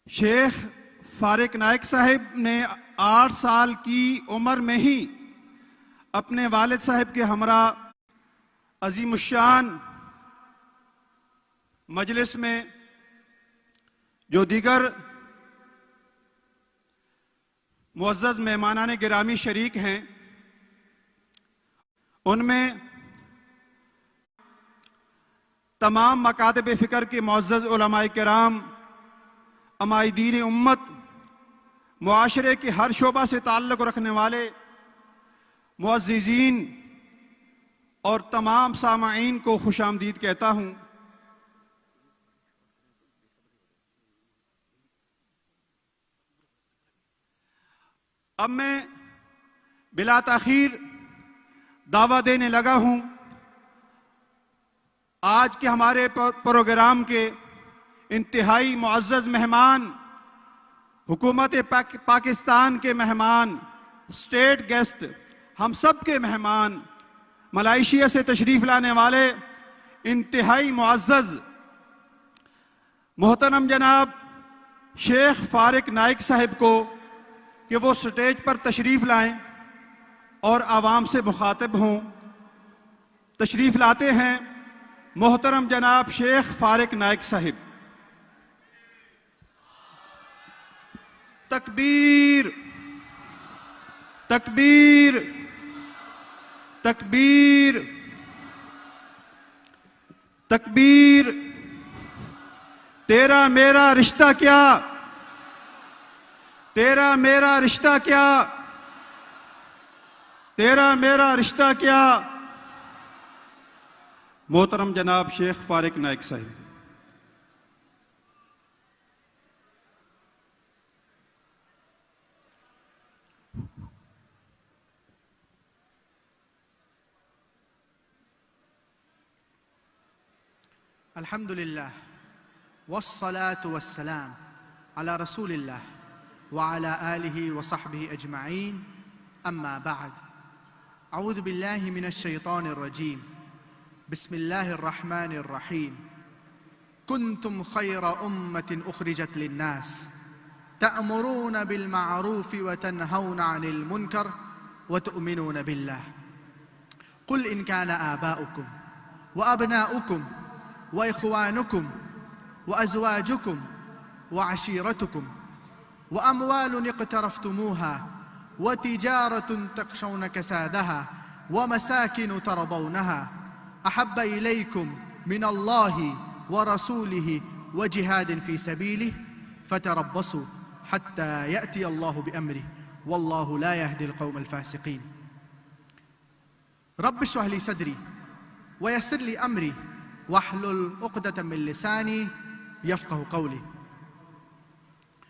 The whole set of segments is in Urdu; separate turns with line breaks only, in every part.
شیخ فارق نائک صاحب نے 8 سال کی عمر میں ہی اپنے والد صاحب کے ہمراہ عظیم الشان مجلس میں جو دیگر معزز مہمانان گرامی شریک ہیں، ان میں تمام مکاتب فکر کے معزز علماء کرام، عمائدین امت، معاشرے کے ہر شعبہ سے تعلق رکھنے والے معززین اور تمام سامعین کو خوش آمدید کہتا ہوں۔ اب میں بلا تاخیر دعویٰ دینے لگا ہوں آج کے ہمارے پروگرام کے انتہائی معزز مہمان، حکومت پاکستان کے مہمان، اسٹیٹ گیسٹ، ہم سب کے مہمان، ملائیشیا سے تشریف لانے والے انتہائی معزز محترم جناب شیخ فارق نائک صاحب کو کہ وہ سٹیج پر تشریف لائیں اور عوام سے مخاطب ہوں۔ تشریف لاتے ہیں محترم جناب شیخ فارق نائک صاحب۔ تکبیر، تکبیر، تکبیر، تکبیر۔ تیرا میرا رشتہ کیا، تیرا میرا رشتہ کیا، تیرا میرا رشتہ کیا۔ محترم جناب شیخ فارق نائک صاحب۔
الحمد لله والصلاة والسلام على رسول الله وعلى آله وصحبه أجمعين، أما بعد. أعوذ بالله من الشيطان الرجيم. بسم الله الرحمن الرحيم. كنتم خير أمة أخرجت للناس تأمرون بالمعروف وتنهون عن المنكر وتؤمنون بالله. قل إن كان آباؤكم وأبناؤكم وإخوانكم وأزواجكم وعشيرتكم وأموال اقترفتموها وتجارة تخشون كسادها ومساكن ترضونها أحب إليكم من الله ورسوله وجهاد في سبيله فتربصوا حتى يأتي الله بأمره والله لا يهدي القوم الفاسقين. رب اشرح لي صدري ويسر لي أمري واحلل عقدة من لسانی یفقہ قولی.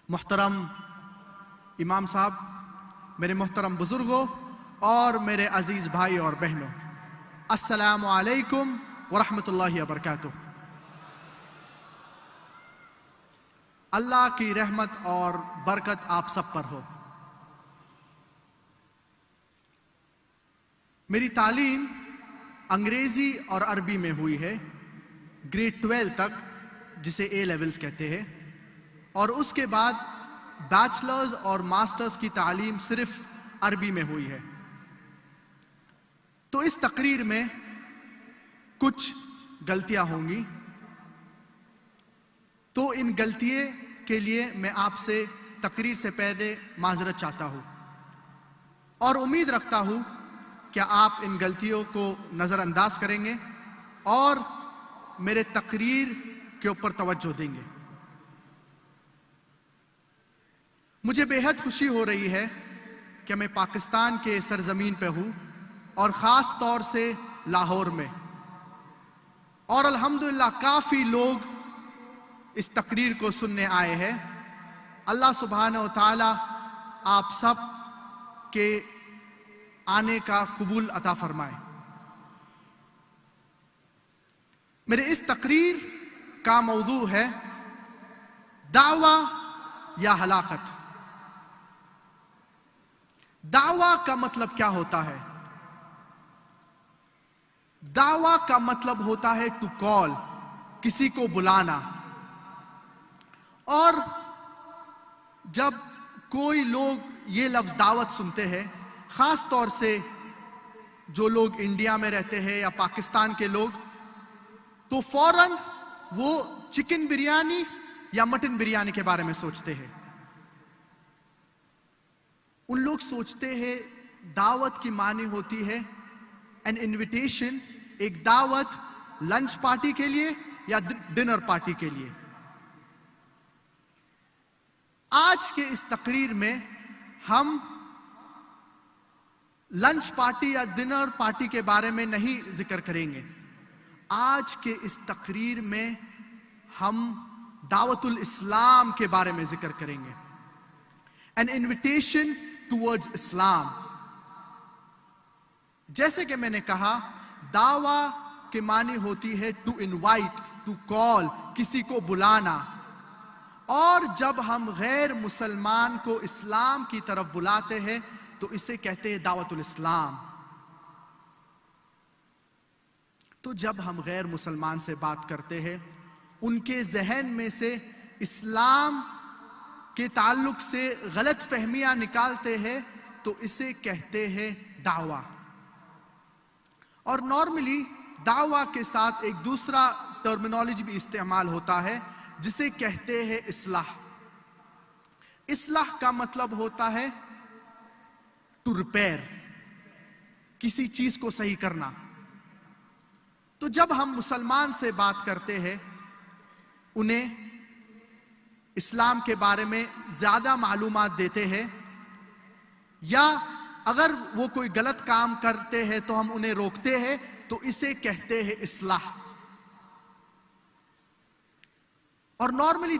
محترم امام صاحب، میرے محترم بزرگوں اور میرے عزیز بھائی اور بہنوں، السلام علیکم ورحمۃ اللہ وبرکاتہ۔ اللہ کی رحمت اور برکت آپ سب پر ہو۔ میری تعلیم انگریزی اور عربی میں ہوئی ہے، گریڈ 12 تک، جسے اے لیولز کہتے ہیں، اور اس کے بعد بیچلرز اور ماسٹرز کی تعلیم صرف عربی میں ہوئی ہے۔ تو اس تقریر میں کچھ غلطیاں ہوں گی، تو ان غلطیوں کے لیے میں آپ سے تقریر سے پہلے معذرت چاہتا ہوں، اور امید رکھتا ہوں کہ آپ ان غلطیوں کو نظر انداز کریں گے اور میرے تقریر کے اوپر توجہ دیں گے۔ مجھے بے حد خوشی ہو رہی ہے کہ میں پاکستان کے سرزمین پہ ہوں، اور خاص طور سے لاہور میں، اور الحمدللہ کافی لوگ اس تقریر کو سننے آئے ہیں۔ اللہ سبحانہ و تعالی آپ سب کے آنے کا قبول عطا فرمائے۔ میرے اس تقریر کا موضوع ہے دعویٰ یا ہلاکت۔ دعویٰ کا مطلب کیا ہوتا ہے؟ دعویٰ کا مطلب ہوتا ہے ٹو کال، کسی کو بلانا، اور جب کوئی لوگ یہ لفظ دعوت سنتے ہیں، خاص طور سے جو لوگ انڈیا میں رہتے ہیں یا پاکستان کے لوگ، تو فوراً وہ چکن بریانی یا مٹن بریانی کے بارے میں سوچتے ہیں۔ ان لوگ سوچتے ہیں دعوت کی معنی ہوتی ہے این انویٹیشن، ایک دعوت لنچ پارٹی کے لیے یا ڈنر پارٹی کے لیے۔ آج کے اس تقریر میں ہم لنچ پارٹی یا ڈنر پارٹی کے بارے میں نہیں ذکر کریں گے۔ آج کے اس تقریر میں ہم دعوت الاسلام کے بارے میں ذکر کریں گے، an invitation towards اسلام۔ جیسے کہ میں نے کہا، دعویٰ کے معنی ہوتی ہے to invite، to call، کسی کو بلانا، اور جب ہم غیر مسلمان کو اسلام کی طرف بلاتے ہیں تو اسے کہتے ہیں دعوت الاسلام۔ تو جب ہم غیر مسلمان سے بات کرتے ہیں، ان کے ذہن میں سے اسلام کے تعلق سے غلط فہمیاں نکالتے ہیں تو اسے کہتے ہیں دعویٰ۔ اور نارملی دعویٰ کے ساتھ ایک دوسرا ٹرمینالوجی بھی استعمال ہوتا ہے جسے کہتے ہیں اصلاح۔ اصلاح کا مطلب ہوتا ہے ٹو ریپیئر، کسی چیز کو صحیح کرنا۔ تو جب ہم مسلمان سے بات کرتے ہیں، انہیں اسلام کے بارے میں زیادہ معلومات دیتے ہیں، یا اگر وہ کوئی غلط کام کرتے ہیں تو ہم انہیں روکتے ہیں، تو اسے کہتے ہیں اصلاح۔ اور نارملی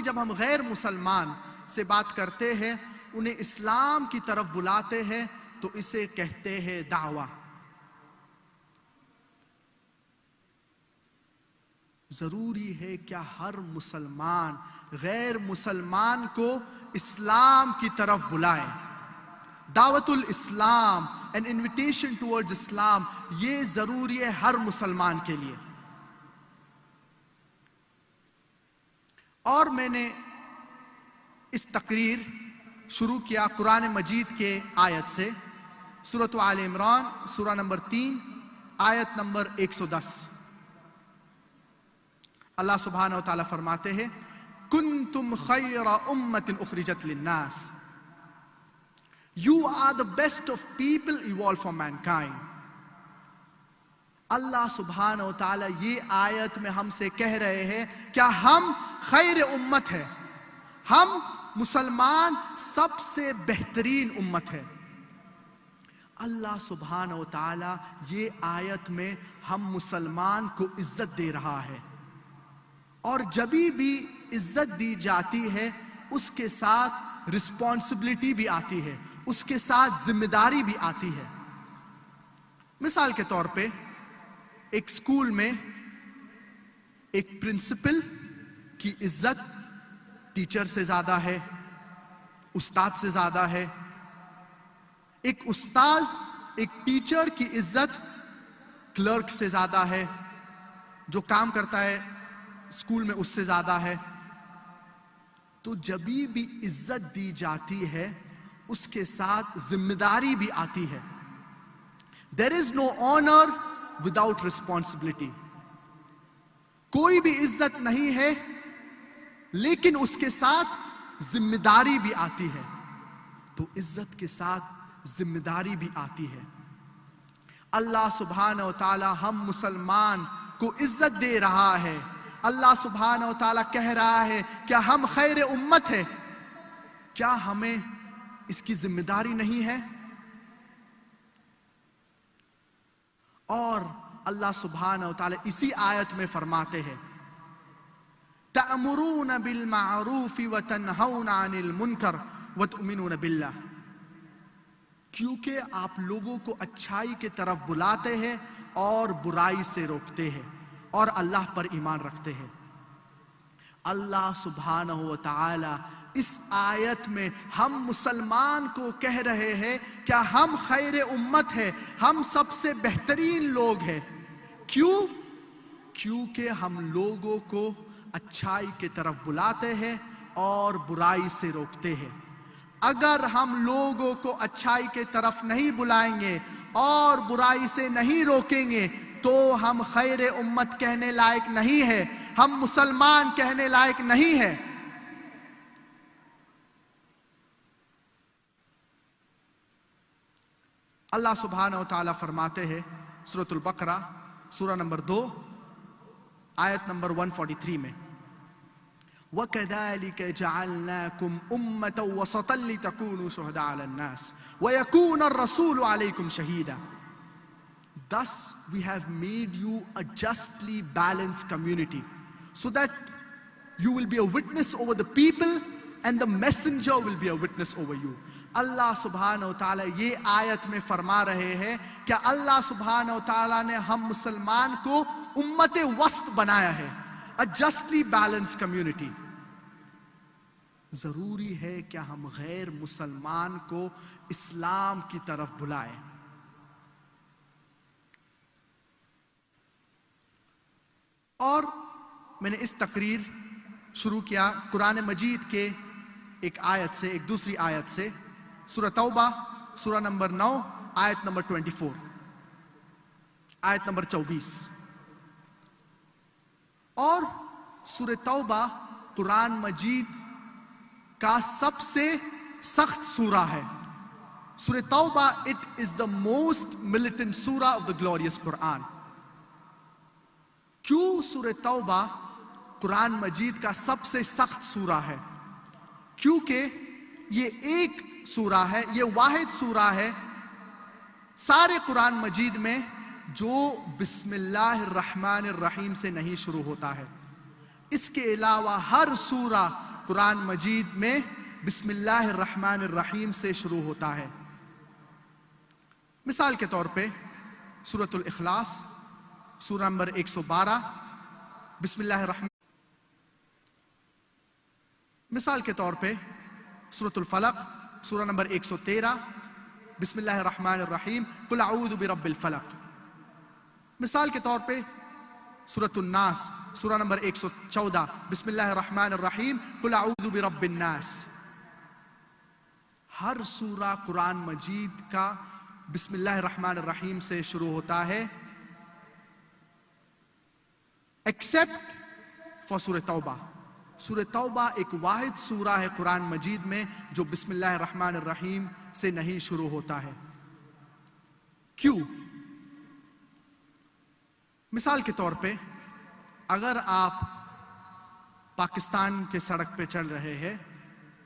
جب ہم غیر مسلمان سے بات کرتے ہیں، انہیں اسلام کی طرف بلاتے ہیں تو اسے کہتے ہیں دعویٰ۔ ضروری ہے کیا ہر مسلمان غیر مسلمان کو اسلام کی طرف بلائے؟ دعوت الاسلام، an invitation towards اسلام، یہ ضروری ہے ہر مسلمان کے لیے۔ اور میں نے اس تقریر شروع کیا قرآن مجید کے آیت سے، سورۃ آل عمران، سورہ نمبر 3، آیت نمبر 110۔ اللہ سبحانہ و تعالیٰ فرماتے ہیں، کنتم خیر امت اخرجت للناس، you are the best of people evolved for mankind۔ اللہ سبحانہ و تعالیٰ یہ آیت میں ہم سے کہہ رہے ہیں کیا ہم خیر امت ہے، ہم مسلمان سب سے بہترین امت ہے۔ اللہ سبحانہ و تعالیٰ یہ آیت میں ہم مسلمان کو عزت دے رہا ہے، اور جبھی بھی عزت دی جاتی ہے اس کے ساتھ رسپانسبلٹی بھی آتی ہے، اس کے ساتھ ذمہ داری بھی آتی ہے۔ مثال کے طور پہ ایک اسکول میں ایک پرنسپل کی عزت ٹیچر سے زیادہ ہے، استاد سے زیادہ ہے۔ ایک استاذ، ایک ٹیچر کی عزت کلرک سے زیادہ ہے، جو کام کرتا ہے اسکول میں اس سے زیادہ ہے۔ تو جبھی بھی عزت دی جاتی ہے اس کے ساتھ ذمہ داری بھی آتی ہے۔ There is no honor without responsibility۔ کوئی بھی عزت نہیں ہے لیکن اس کے ساتھ ذمہ داری بھی آتی ہے، تو عزت کے ساتھ ذمہ داری بھی آتی ہے۔ اللہ سبحانہ و تعالی ہم مسلمان کو عزت دے رہا ہے۔ اللہ سبحانہ و تعالی کہہ رہا ہے کیا ہم خیر امت ہے، کیا ہمیں اس کی ذمہ داری نہیں ہے؟ اور اللہ سبحانہ و تعالی اسی آیت میں فرماتے ہیں، تَأْمُرُونَ بِالْمَعْرُوفِ وَتَنْهَوْنَ عَنِ الْمُنْكَرِ وَتُؤْمِنُونَ بِاللَّهِ، کیونکہ آپ لوگوں کو اچھائی کی طرف بلاتے ہیں اور برائی سے روکتے ہیں اور اللہ پر ایمان رکھتے ہیں۔ اللہ سبحانہ و تعالی اس آیت میں ہم مسلمان کو کہہ رہے ہیں کیا ہم خیر امت ہے، ہم سب سے بہترین لوگ ہیں۔ کیوں؟ کیونکہ ہم لوگوں کو اچھائی کی طرف بلاتے ہیں اور برائی سے روکتے ہیں۔ اگر ہم لوگوں کو اچھائی کے طرف نہیں بلائیں گے اور برائی سے نہیں روکیں گے تو ہم خیر امت کہنے لائق نہیں ہے، ہم مسلمان کہنے لائق نہیں ہے۔ اللہ سبحانہ و تعالیٰ فرماتے ہیں سورۃ البقرہ سورہ نمبر 2 آیت نمبر 143 میں، وَكَذَلِكَ جَعَلْنَاكُمْ أُمَّةً وَسَطًا لِتَكُونُوا شُهَدَاءَ عَلَى النَّاسِ وَيَكُونَ الرَّسُولُ عَلَيْكُمْ شَهِيدًا. Thus we have made you a justly balanced community so that you will be a witness over the people and the messenger will be a witness over you. اللہ سبحانہ و تعالیٰ یہ آیت میں فرما رہے ہیں کہ اللہ سبحانہ و تعالیٰ نے ہم مسلمان کو امت وسط بنایا ہے، a justly balanced community. ضروری ہے کہ ہم غیر مسلمان کو اسلام کی طرف بلائیں۔ اور میں نے اس تقریر شروع کیا قرآن مجید کے ایک آیت سے، ایک دوسری آیت سے، سورہ توبہ سورہ نمبر 9 آیت نمبر 24، آیت نمبر 24۔ اور سورہ توبہ قرآن مجید کا سب سے سخت سورہ ہے۔ سورہ توبہ it is the most militant surah of the glorious Quran. کیوں سورہ توبہ قرآن مجید کا سب سے سخت سورہ ہے؟ کیونکہ یہ ایک سورہ ہے، یہ واحد سورہ ہے سارے قرآن مجید میں جو بسم اللہ الرحمن الرحیم سے نہیں شروع ہوتا ہے۔ اس کے علاوہ ہر سورہ قرآن مجید میں بسم اللہ الرحمن الرحیم سے شروع ہوتا ہے۔ مثال کے طور پہ سورۃ الاخلاص سورہ نمبر 112 بسم اللہ الرحمن، مثال کے طور پہ سورۃ الفلق سورہ نمبر 113 بسم اللہ الرحمن الرحیم قل اعوذ برب الفلق، مثال کے طور پہ سورۃ الناس سورہ نمبر 114 بسم اللہ الرحمن الرحیم قل اعوذ برب الناس۔ ہر سورہ قرآن مجید کا بسم اللہ الرحمن الرحیم سے شروع ہوتا ہے ایکسپٹ فار سورہ توبہ۔ سورہ توبہ ایک واحد سورہ ہے قرآن مجید میں جو بسم اللہ الرحمن الرحیم سے نہیں شروع ہوتا ہے۔ کیوں؟ مثال کے طور پہ اگر آپ پاکستان کے سڑک پہ چل رہے ہیں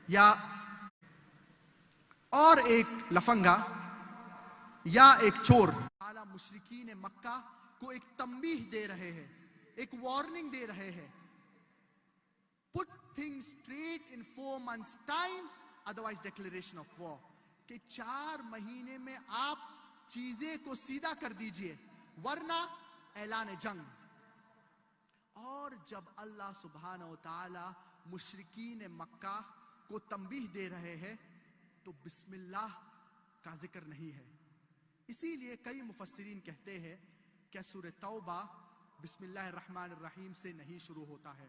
یا اور ایک لفنگا یا ایک چور اعلیٰ مشرکین مکہ کو ایک تنبیہ دے رہے ہیں، ایک وارننگ دے رہے ہیں، put things straight in 4 months time otherwise declaration of war، کہ 4 مہینے میں آپ چیزیں کو سیدھا کر دیجئے ورنہ اعلان جنگ۔ اور جب اللہ سبحانہ و تعالی مشرکین مکہ کو تنبیہ دے رہے ہیں تو بسم اللہ کا ذکر نہیں ہے۔ اسی لیے کئی مفسرین کہتے ہیں کہ سورہ توبہ بسم اللہ الرحمن الرحیم سے نہیں شروع ہوتا ہے۔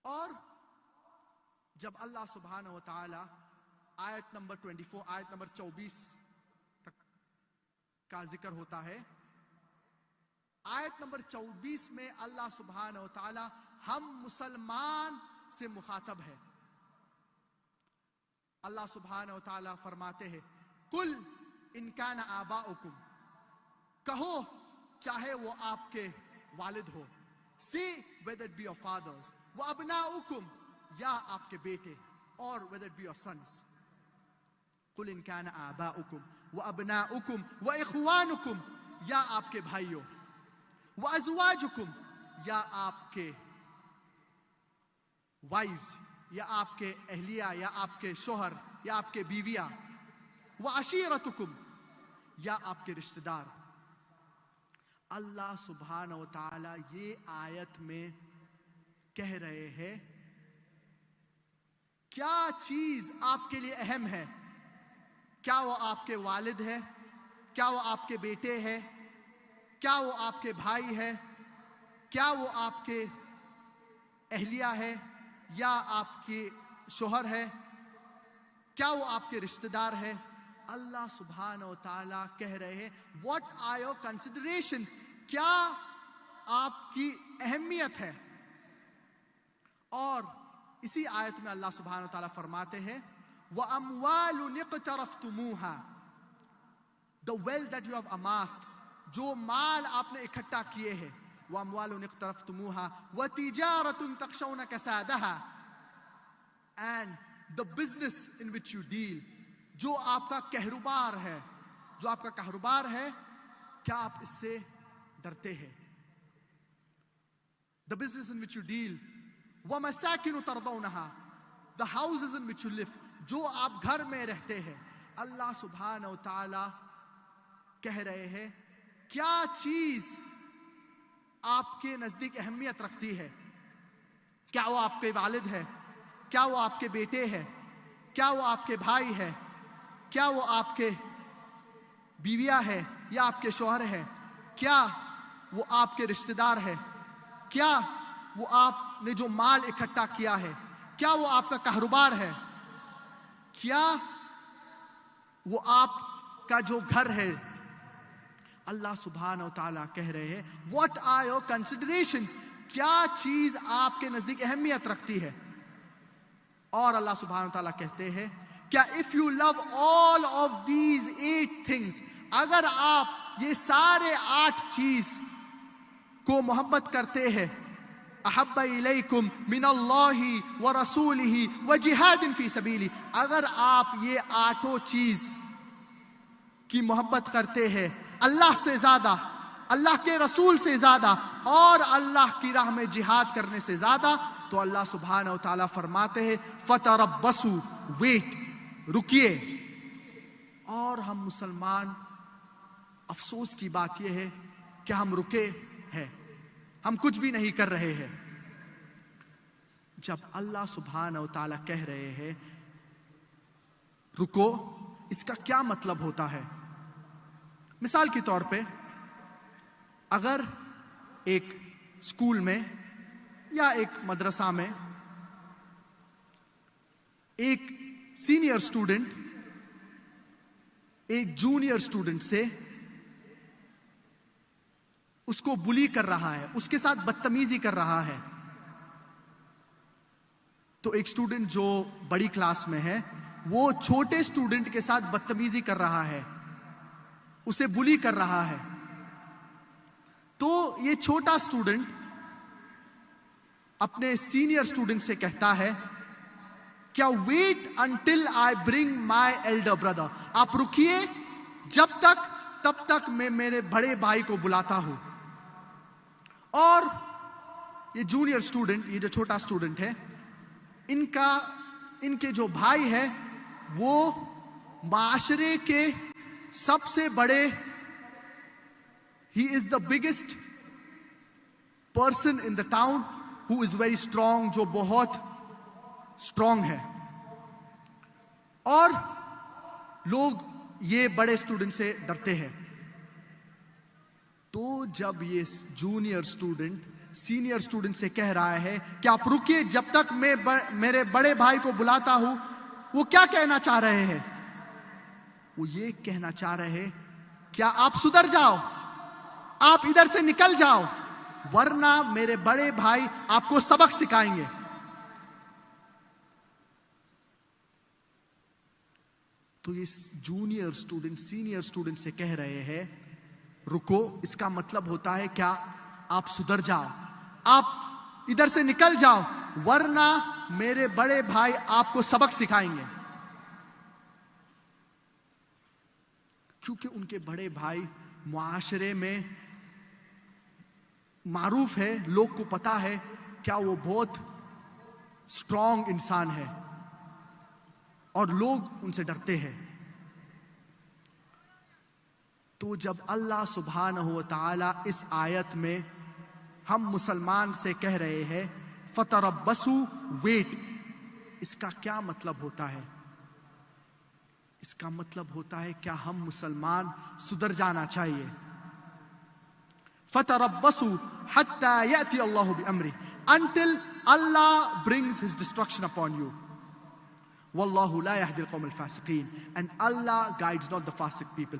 اور جب اللہ سبحانہ و تعالی آیت نمبر 24 آیت نمبر 24 تک کا ذکر ہوتا ہے، آیت نمبر 24 میں اللہ سبحانہ و تعالی ہم مسلمان سے مخاطب ہے۔ اللہ سبحانہ و تعالی فرماتے ہیں قل ان کان آباؤکم، کہو چاہے وہ آپ کے والد ہو، say whether it be your fathers، وَأَبْنَاؤُكُمْ یا آپ کے بیٹے، اور whether it be your sons۔ قُلْ إِنْ كَانَ آبَاؤُكُمْ وَأَبْنَاؤُكُمْ وَإِخْوَانُكُمْ یا آپ کے بھائیوں، وَأَزْوَاجُكُمْ یا آپ کے وائفز یا آپ کے اہلیہ یا آپ کے شوہر یا آپ کے بیویاں، وَعَشِيرَتُكُمْ یا آپ کے رشتہ دار۔ اللہ سبحانہ و تعالی یہ آیت میں کہہ رہے ہیں کیا چیز آپ کے لیے اہم ہے؟ کیا وہ آپ کے والد ہے؟ کیا وہ آپ کے بیٹے ہے؟ کیا وہ آپ کے بھائی ہے؟ کیا وہ آپ کے اہلیہ ہے یا آپ کے شوہر ہے, کیا وہ آپ کے رشتہ دار ہے؟ اللہ سبحانہ و تعالیٰ کہہ رہے ہیں what are your considerations, کیا آپ کی اہمیت ہے. اور اسی آیت میں اللہ سبحانہ و تعالیٰ فرماتے ہیں وَأَمْوَالٌ اقْتَرَفْتُمُوهَا, the wealth that you have amassed, جو مال آپ نے اکٹھا کیے ہیں, وَأَمْوَالٌ اقْتَرَفْتُمُوهَا وَتِجَارَةٌ تَخْشَوْنَ كَسَادَهَا, and the business in which you deal, جو آپ کا کاروبار ہے, جو آپ کا کاروبار ہے, کیا آپ اس سے ڈرتے ہیں؟ The business in which you deal, وَمَسَاكِنُ تَرْضَوْنَهَا, the houses in which you live, جو آپ گھر میں رہتے ہیں. اللہ سبحانہ و تعالیٰ کہہ رہے ہیں کیا چیز آپ کے نزدیک اہمیت رکھتی ہے؟ کیا وہ آپ کے والد ہے؟ کیا وہ آپ کے بیٹے ہے؟ کیا وہ آپ کے بھائی ہے؟ کیا وہ آپ کے بیویاں ہے یا آپ کے شوہر ہے؟ کیا وہ آپ کے رشتہ دار ہے؟ کیا وہ آپ نے جو مال اکٹھا کیا ہے؟ کیا وہ آپ کا کاروبار ہے؟ کیا وہ آپ کا جو گھر ہے؟ اللہ سبحانہ و تعالیٰ کہہ رہے ہیں what are your considerations, کیا چیز آپ کے نزدیک اہمیت رکھتی ہے؟ اور اللہ سبحانہ و تعالیٰ کہتے ہیں کیا if you love all of these 8 things, اگر آپ یہ سارے 8 چیز کو محبت کرتے ہیں, احب الیکم من اللہ ورسولہ وجہاد فی سبیلہ, اگر آپ یہ 8 چیز کی محبت کرتے ہیں اللہ سے زیادہ, اللہ کے رسول سے زیادہ, اور اللہ کی راہ میں جہاد کرنے سے زیادہ, تو اللہ سبحانہ و تعالیٰ فرماتے ہیں فتربصوا, ویٹ, رکیے. اور ہم مسلمان, افسوس کی بات یہ ہے کہ ہم رکے ہیں, ہم کچھ بھی نہیں کر رہے ہیں. جب اللہ سبحانہ و تعالیٰ کہہ رہے ہیں رکو, اس کا کیا مطلب ہوتا ہے؟ مثال کے طور پہ اگر ایک اسکول میں یا ایک مدرسہ میں ایک سینئر اسٹوڈنٹ ایک جونیئر اسٹوڈنٹ سے اس کو بلی کر رہا ہے, اس کے ساتھ بدتمیزی کر رہا ہے, تو ایک اسٹوڈنٹ جو بڑی کلاس میں ہے وہ چھوٹے اسٹوڈنٹ کے ساتھ بدتمیزی کر رہا ہے, اسے بلی کر رہا ہے, تو یہ چھوٹا اسٹوڈنٹ اپنے سینئر اسٹوڈنٹ سے کہتا ہے کیا wait until I bring my elder brother, آپ رکیے جب تک, تب تک میں میرے بڑے بھائی کو بلاتا ہوں. اور یہ جونیئر اسٹوڈنٹ, یہ جو چھوٹا اسٹوڈنٹ ہے, ان کے جو بھائی ہے وہ معاشرے کے سب سے بڑے, he is the biggest person in the town he is very strong, جو بہت اسٹرانگ ہے, اور لوگ یہ بڑے اسٹوڈنٹ سے ڈرتے ہیں. تو جب یہ جونیئر اسٹوڈنٹ سینئر اسٹوڈنٹ سے کہہ رہا ہے کہ آپ رکیے جب تک میں میرے بڑے بھائی کو بلاتا ہوں, وہ کیا کہنا چاہ رہے ہیں؟ وہ یہ کہنا چاہ رہے ہیں کیا آپ سدھر جاؤ, آپ ادھر سے نکل جاؤ, ورنہ میرے بڑے بھائی آپ کو سبق سکھائیں گے. تو یہ جونیئر اسٹوڈنٹ سینئر اسٹوڈنٹ سے کہہ رہے ہیں رکو, اس کا مطلب ہوتا ہے کیا آپ سدھر جاؤ, آپ ادھر سے نکل جاؤ, ورنہ میرے بڑے بھائی آپ کو سبق سکھائیں گے. کیونکہ ان کے بڑے بھائی معاشرے میں معروف ہے, لوگ کو پتا ہے کیا وہ بہت اسٹرانگ انسان ہے, اور لوگ ان سے ڈرتے ہیں. تو جب اللہ سبحانہ و تعالی اس آیت میں ہم مسلمان سے کہہ رہے ہیں فتربصوا, ویٹ, اس کا کیا مطلب ہوتا ہے؟ اس کا مطلب ہوتا ہے کیا ہم مسلمان سدھر جانا چاہیے. فتربصوا حتی یأتی اللہ بامرہ, until Allah brings His destruction upon you. Wallahu la yahdi al-qawm al-fasiqeen. And Allah guides not the fasiq people.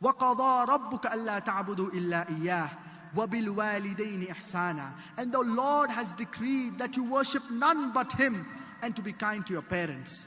وَقَضَى رَبُّكَ أَلَّا تَعْبُدُوا إِلَّا إِيَّاهُ وَبِالْوَالِدَيْنِ إِحْسَانًا. And the Lord has decreed that you worship none but Him and to be kind to your parents.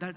that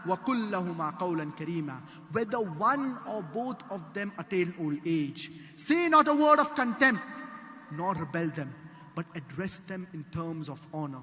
وَقُلْ لَهُمَا قَوْلًا كَرِيمًا. Whether one or both of them attain old age, say not a word of contempt, nor rebel them, but address them in terms of honor.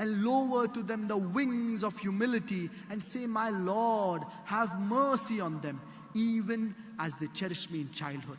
And lower to them the wings of humility and say, my Lord, have mercy on them, even as they cherished me in childhood.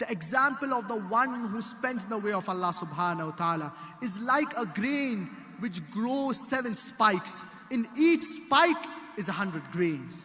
The example of the one who spends in the way of Allah subhanahu wa ta'ala is like a grain which grows 7 spikes. In each spike is 100 grains.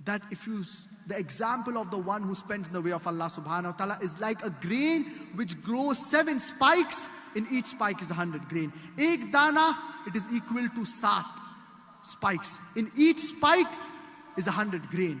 that if you, the example of the one who spends in the way of Allah subhanahu wa ta'ala is like a grain which grows 7 spikes, in each spike is 100 grain. Ek dana, it is equal to 7 spikes. In each spike is 100 grain.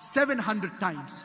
700 times.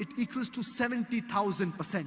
it equals to 70,000%.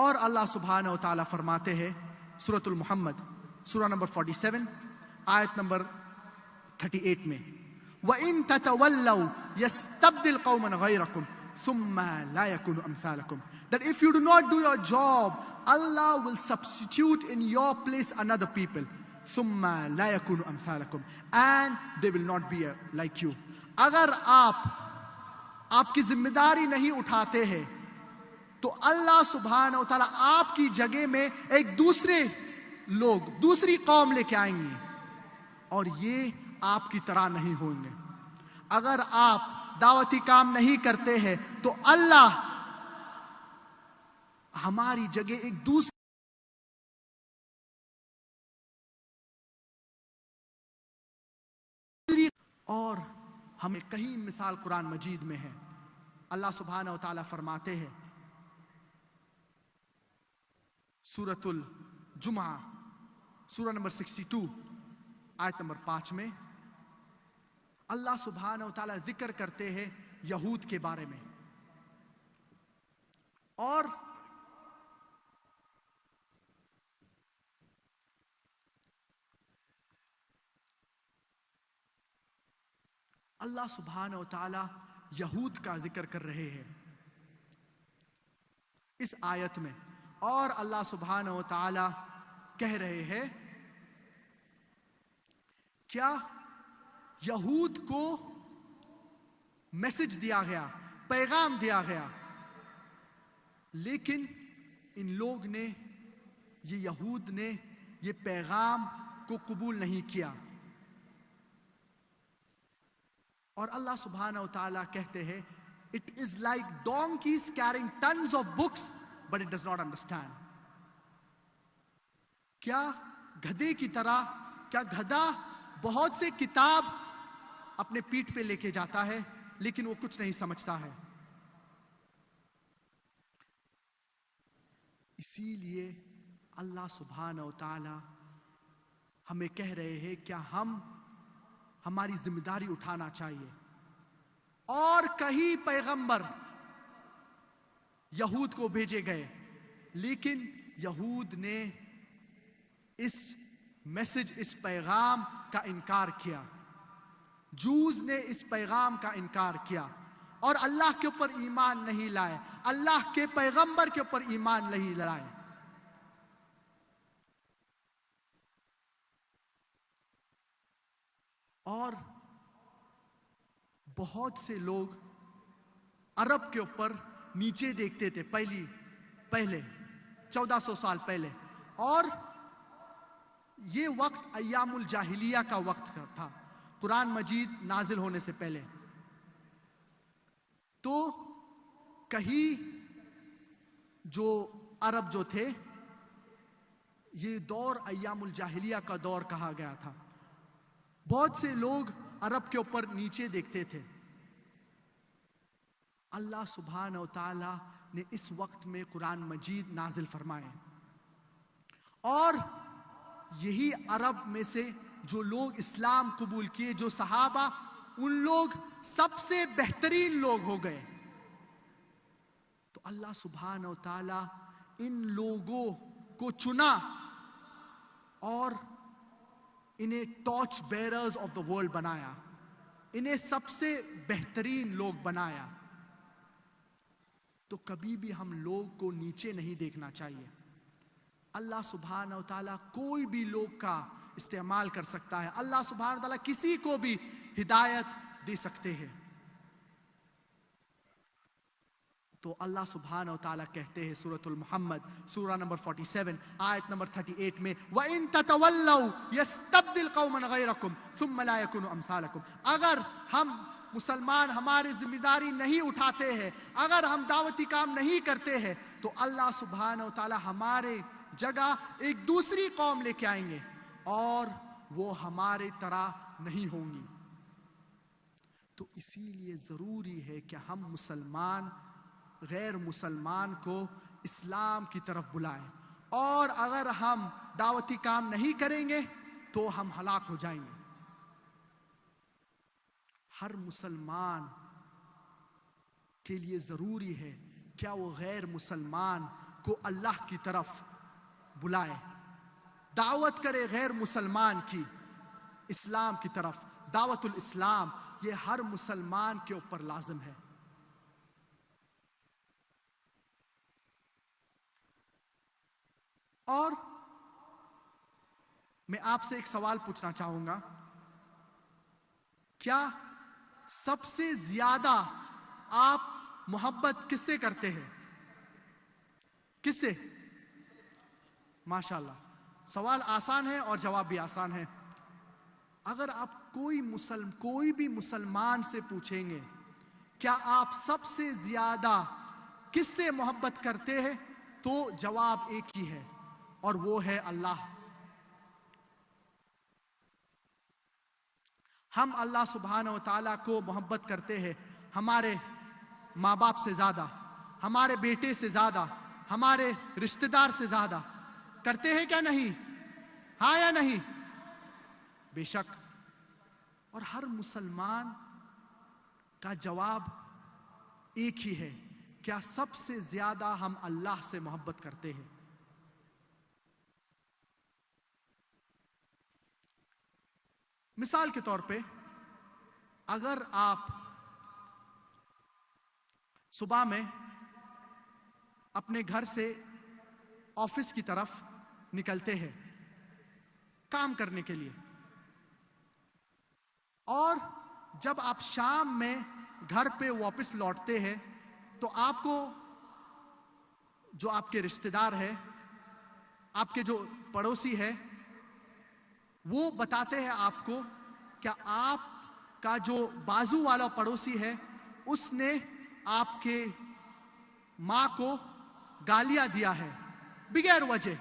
اور اللہ سبحانہ و تعالیٰ فرماتے ہیں سورۃ المحمد سورہ نمبر 47 آیت نمبر 38 میں وَإِن تَتَوَلَّوْا يَسْتَبْدِلْ قَوْمًا غَيْرَكُمْ ثُمَّ لَا يَكُونُ أَمْثَالَكُمْ. That if you do not do your job, Allah will substitute in your place another people. ثُمَّ لَا يَكُونُ أَمْثَالَكُمْ. And they will not be like you. اگر آپ کی ذمہ داری نہیں اٹھاتے ہیں تو اللہ سبحانہ و تعالیٰ آپ کی جگہ میں ایک دوسرے لوگ دوسری قوم لے کے آئیں گے اور یہ آپ کی طرح نہیں ہوں گے. اگر آپ دعوتی کام نہیں کرتے ہیں تو اللہ ہماری جگہ ایک دوسری اور ہمیں کہیں مثال قرآن مجید میں ہے. اللہ سبحانہ و تعالیٰ فرماتے ہیں سورۃ الجمعہ سورہ نمبر 62 آیت نمبر 5 میں اللہ سبحانہ و تعالیٰ ذکر کرتے ہیں یہود کے بارے میں اور اللہ سبحانہ و تعالیٰ یہود کا ذکر کر رہے ہیں اس آیت میں. اور اللہ سبحانہ و تعالیٰ کہہ رہے ہیں کیا یہود کو میسج دیا گیا پیغام دیا گیا لیکن ان لوگ نے یہود نے یہ پیغام کو قبول نہیں کیا. اور اللہ سبحانہ و تعالیٰ کہتے ہیں it is like donkeys carrying tons of books but it does not understand. کیا گدھے کی طرح کیا گدھا بہت سے کتاب اپنے پیٹھ پہ لے کے جاتا ہے لیکن وہ کچھ نہیں سمجھتا ہے. اسی لیے اللہ سبحانہ و تعالی ہمیں کہہ رہے ہیں کیا ہماری ذمہ داری اٹھانا چاہیے. اور کئی پیغمبر یہود کو بھیجے گئے لیکن یہود نے اس میسج اس پیغام کا انکار کیا. جوز نے اس پیغام کا انکار کیا اور اللہ کے اوپر ایمان نہیں لائے, اللہ کے پیغمبر کے اوپر ایمان نہیں لائے. اور بہت سے لوگ عرب کے اوپر نیچے دیکھتے تھے پہلے 1400 سال پہلے, اور یہ وقت ایام الجاہلیہ کا وقت تھا قرآن مجید نازل ہونے سے پہلے. تو کہیں جو عرب جو تھے یہ دور ایام الجاہلیہ کا دور کہا گیا تھا. بہت سے لوگ عرب کے اوپر نیچے دیکھتے تھے. اللہ سبحانہ و تعالی نے اس وقت میں قرآن مجید نازل فرمائے اور یہی عرب میں سے جو لوگ اسلام قبول کیے, جو صحابہ, ان لوگ سب سے بہترین لوگ ہو گئے. تو اللہ سبحانہ و تعالی ان لوگوں کو چنا اور انہیں torch bearers of the world بنایا, انہیں سب سے بہترین لوگ بنایا. تو کبھی بھی ہم لوگ کو نیچے نہیں دیکھنا چاہیے. اللہ سبحانہ و تعالیٰ کوئی بھی لوگ کا استعمال کر سکتا ہے. اللہ سبحانہ و تعالیٰ کسی کو بھی ہدایت دے سکتے ہیں. تو اللہ سبحانہ و تعالیٰ کہتے ہیں سورۃ المحمد سورہ نمبر 47 آیت نمبر 38 میں وَإِن تَتَوَلَّوْا يَسْتَبْدِلْ قَوْمًا غَيْرَكُمْ ثُمَّ لَا يَكُونُ أَمْثَالَكُمْ. اگر ہم مسلمان ہماری ذمہ داری نہیں اٹھاتے ہیں, اگر ہم دعوتی کام نہیں کرتے ہیں, تو اللہ سبحانہ و تعالیٰ ہمارے جگہ ایک دوسری قوم لے کے آئیں گے اور وہ ہمارے طرح نہیں ہوں گی. تو اسی لیے ضروری ہے کہ ہم مسلمان غیر مسلمان کو اسلام کی طرف بلائیں, اور اگر ہم دعوتی کام نہیں کریں گے تو ہم ہلاک ہو جائیں گے. ہر مسلمان کے لیے ضروری ہے کیا وہ غیر مسلمان کو اللہ کی طرف بلائے، دعوت کرے غیر مسلمان کی اسلام کی طرف۔ دعوت الاسلام یہ ہر مسلمان کے اوپر لازم ہے۔ اور میں آپ سے ایک سوال پوچھنا چاہوں گا، کیا سب سے زیادہ آپ محبت کس سے کرتے ہیں؟ کس سے؟ ماشاءاللہ، سوال آسان ہے اور جواب بھی آسان ہے۔ اگر آپ کوئی بھی مسلمان سے پوچھیں گے کیا آپ سب سے زیادہ کس سے محبت کرتے ہیں، تو جواب ایک ہی ہے، اور وہ ہے اللہ۔ ہم اللہ سبحانہ و تعالیٰ کو محبت کرتے ہیں ہمارے ماں باپ سے زیادہ، ہمارے بیٹے سے زیادہ، ہمارے رشتہ دار سے زیادہ۔ کرتے ہیں کیا نہیں؟ ہاں یا نہیں؟ بے شک۔ اور ہر مسلمان کا جواب ایک ہی ہے، کیا سب سے زیادہ ہم اللہ سے محبت کرتے ہیں؟ مثال کے طور پہ، اگر آپ صبح میں اپنے گھر سے آفس کی طرف نکلتے ہیں کام کرنے کے لیے، اور جب آپ شام میں گھر پہ واپس لوٹتے ہیں تو آپ کو جو آپ کے رشتہ دار ہے، آپ کے جو پڑوسی ہے، وہ بتاتے ہیں آپ کو کہ آپ کا جو بازو والا پڑوسی ہے اس نے آپ کے ماں کو گالیاں دیا ہے بغیر وجہ،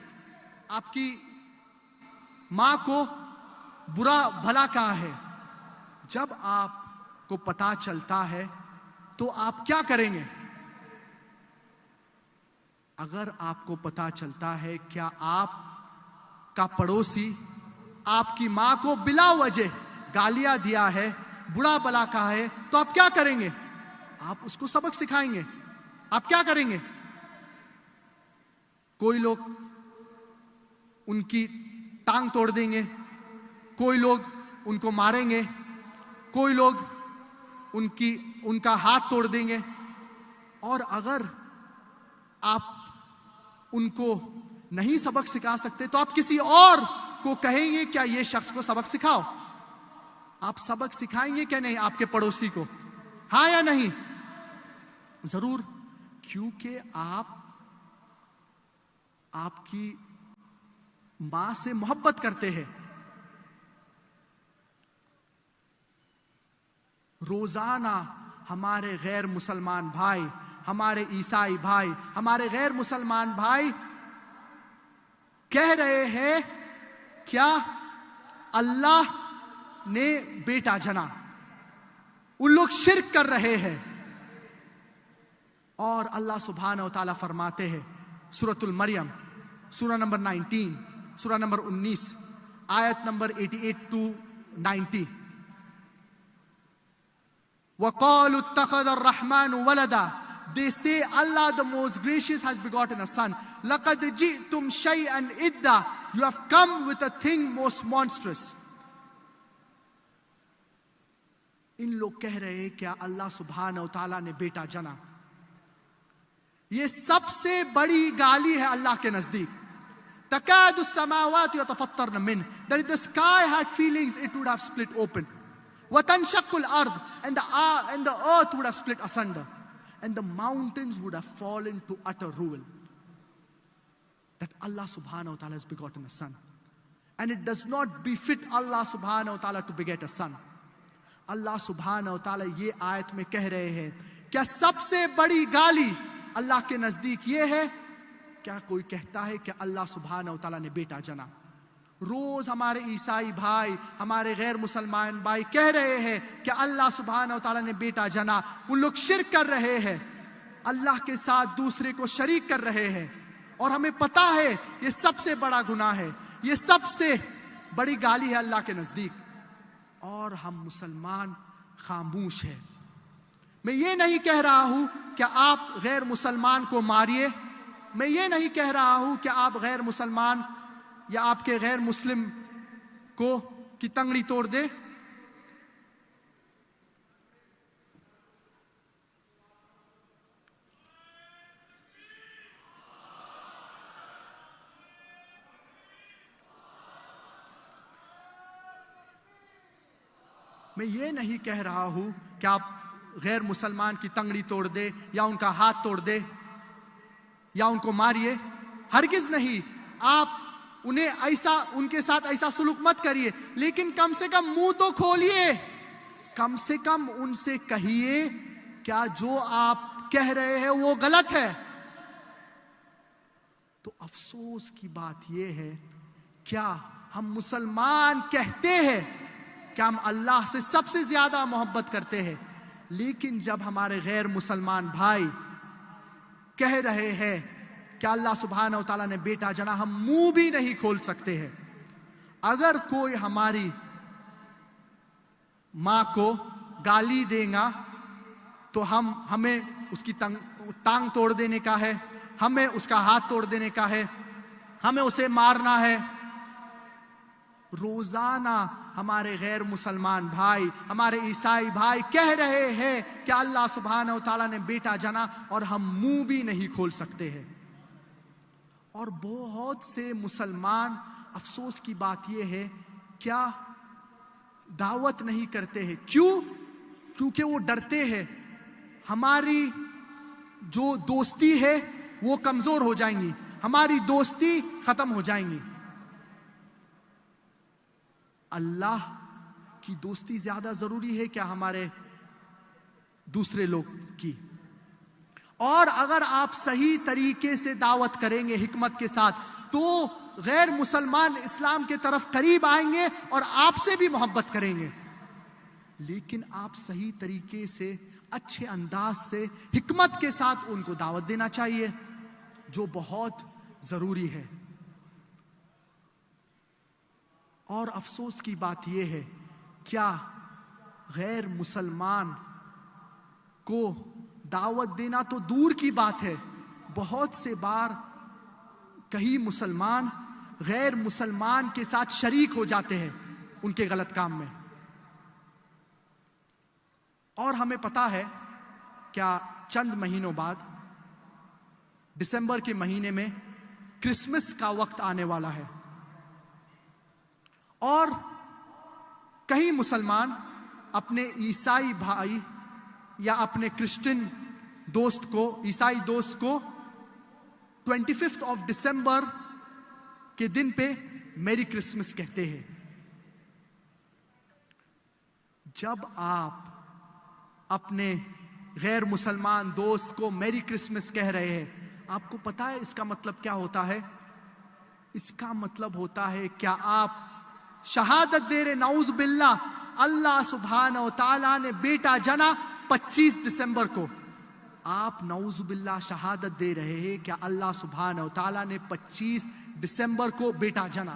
آپ کی ماں کو برا بھلا کہا ہے۔ جب آپ کو پتا چلتا ہے تو آپ کیا کریں گے؟ اگر آپ کو پتا چلتا ہے کیا آپ کا پڑوسی آپ کی ماں کو بلا وجہ گالیاں دیا ہے، برا بھلا کہا ہے، تو آپ کیا کریں گے؟ آپ اس کو سبق سکھائیں گے۔ آپ کیا کریں گے؟ کوئی لوگ ان کی ٹانگ توڑ دیں گے، کوئی لوگ ان کو ماریں گے، کوئی لوگ ان کا ہاتھ توڑ دیں گے۔ اور اگر آپ ان کو نہیں سبق سکھا سکتے تو آپ کسی اور کو کہیں گے کیا یہ شخص کو سبق سکھاؤ۔ آپ سبق سکھائیں گے کہ نہیں آپ کے پڑوسی کو؟ ہاں یا نہیں؟ ضرور، کیونکہ آپ کی ماں سے محبت کرتے ہیں۔ روزانہ ہمارے غیر مسلمان بھائی، ہمارے عیسائی بھائی، ہمارے غیر مسلمان بھائی کہہ رہے ہیں کیا اللہ نے بیٹا جنا۔ ان لوگ شرک کر رہے ہیں، اور اللہ سبحانہ و تعالیٰ فرماتے ہیں سورۃ المریم، سورہ نمبر 19، سورہ نمبر 19، آیت number 88 to 90، وَقَالُوا اتَّخَذَ الرَّحْمَنُ وَلَدًا۔ They say Allah the most gracious has begotten a son. لَقَدْ جِئْتُمْ شَيْئًا إِدًّا. You have come with a thing most monstrous. ان لوگ کہہ رہے ہیں کیا اللہ سبحانہ و تعالیٰ نے بیٹا جنا۔ یہ سب سے بڑی گالی ہے اللہ کے نزدیک۔ تَكَادُ السَّمَاوَاتُ يَتَفَطَّرْنَ مِنْهُ. That if the sky had feelings, it would have split open. وَتَنْشَقُّ الْأَرْضُ. And the earth would have split asunder. And the mountains would have fallen to utter ruin. That Allah subhanahu wa ta'ala has begotten a son. And it does not befit Allah subhanahu wa ta'ala to beget a son. اللہ سبحانہ و تعالیٰ یہ آیت میں کہہ رہے ہیں کیا سب سے بڑی گالی اللہ کے نزدیک یہ ہے کیا کوئی کہتا ہے کہ اللہ سبحانہ و تعالیٰ نے بیٹا جنا۔ روز ہمارے عیسائی بھائی، ہمارے غیر مسلمان بھائی کہہ رہے ہیں کہ اللہ سبحانہ و تعالیٰ نے بیٹا جنا۔ ان لوگ شرک کر رہے ہیں، اللہ کے ساتھ دوسرے کو شریک کر رہے ہیں، اور ہمیں پتا ہے یہ سب سے بڑا گناہ ہے، یہ سب سے بڑی گالی ہے اللہ کے نزدیک، اور ہم مسلمان خاموش ہیں۔ میں یہ نہیں کہہ رہا ہوں کہ آپ غیر مسلمان کو ماریے، میں یہ نہیں کہہ رہا ہوں کہ آپ غیر مسلمان یا آپ کے غیر مسلم کو کی تنگڑی توڑ دے. میں یہ نہیں کہہ رہا ہوں کہ آپ غیر مسلمان کی تنگڑی توڑ دے یا ان کا ہاتھ توڑ دے یا ان کو ماریے. ہرگز نہیں. آپ ان کے ساتھ ایسا سلوک مت کریے، لیکن کم سے کم منہ تو کھولیے. کم سے کم ان سے کہیے کیا جو آپ کہہ رہے ہیں وہ غلط ہے. تو افسوس کی بات یہ ہے، کیا ہم مسلمان کہتے ہیں کہ ہم اللہ سے سب سے زیادہ محبت کرتے ہیں، لیکن جب ہمارے غیر مسلمان بھائی کہہ رہے ہیں کہ اللہ سبحانہ و تعالیٰ نے بیٹا جنا، ہم منہ بھی نہیں کھول سکتے ہیں. اگر کوئی ہماری ماں کو گالی دے گا تو ہمیں اس کی ٹانگ توڑ دینے کا ہے، ہمیں اس کا ہاتھ توڑ دینے کا ہے، ہمیں اسے مارنا ہے. روزانہ ہمارے غیر مسلمان بھائی، ہمارے عیسائی بھائی کہہ رہے ہیں کہ اللہ سبحانہ و تعالیٰ نے بیٹا جنا، اور ہم منہ بھی نہیں کھول سکتے ہیں. اور بہت سے مسلمان، افسوس کی بات یہ ہے، کیا دعوت نہیں کرتے ہیں. کیوں؟ کیونکہ وہ ڈرتے ہیں ہماری جو دوستی ہے وہ کمزور ہو جائیں گی، ہماری دوستی ختم ہو جائیں گی. اللہ کی دوستی زیادہ ضروری ہے کیا ہمارے دوسرے لوگ کی؟ اور اگر آپ صحیح طریقے سے دعوت کریں گے حکمت کے ساتھ تو غیر مسلمان اسلام کے طرف قریب آئیں گے اور آپ سے بھی محبت کریں گے. لیکن آپ صحیح طریقے سے، اچھے انداز سے، حکمت کے ساتھ ان کو دعوت دینا چاہیے، جو بہت ضروری ہے. اور افسوس کی بات یہ ہے، کیا غیر مسلمان کو دعوت دینا تو دور کی بات ہے، بہت سے بار کئی مسلمان غیر مسلمان کے ساتھ شریک ہو جاتے ہیں ان کے غلط کام میں. اور ہمیں پتا ہے کیا چند مہینوں بعد دسمبر کے مہینے میں کرسمس کا وقت آنے والا ہے، اور کئی مسلمان اپنے عیسائی بھائی یا اپنے کرسچن دوست کو، عیسائی دوست کو 25 دسمبر کے دن پہ میری کرسمس کہتے ہیں. جب آپ اپنے غیر مسلمان دوست کو میری کرسمس کہہ رہے ہیں، آپ کو پتا ہے اس کا مطلب کیا ہوتا ہے؟ اس کا مطلب ہوتا ہے کیا آپ شہادت دے رہے نعوذ باللہ اللہ سبحانہ و تعالیٰ نے بیٹا جنا 25 دسمبر کو. آپ نعوذ باللہ شہادت دے رہے ہیں کہ اللہ سبحانہ و تعالیٰ نے 25 دسمبر کو بیٹا جنا.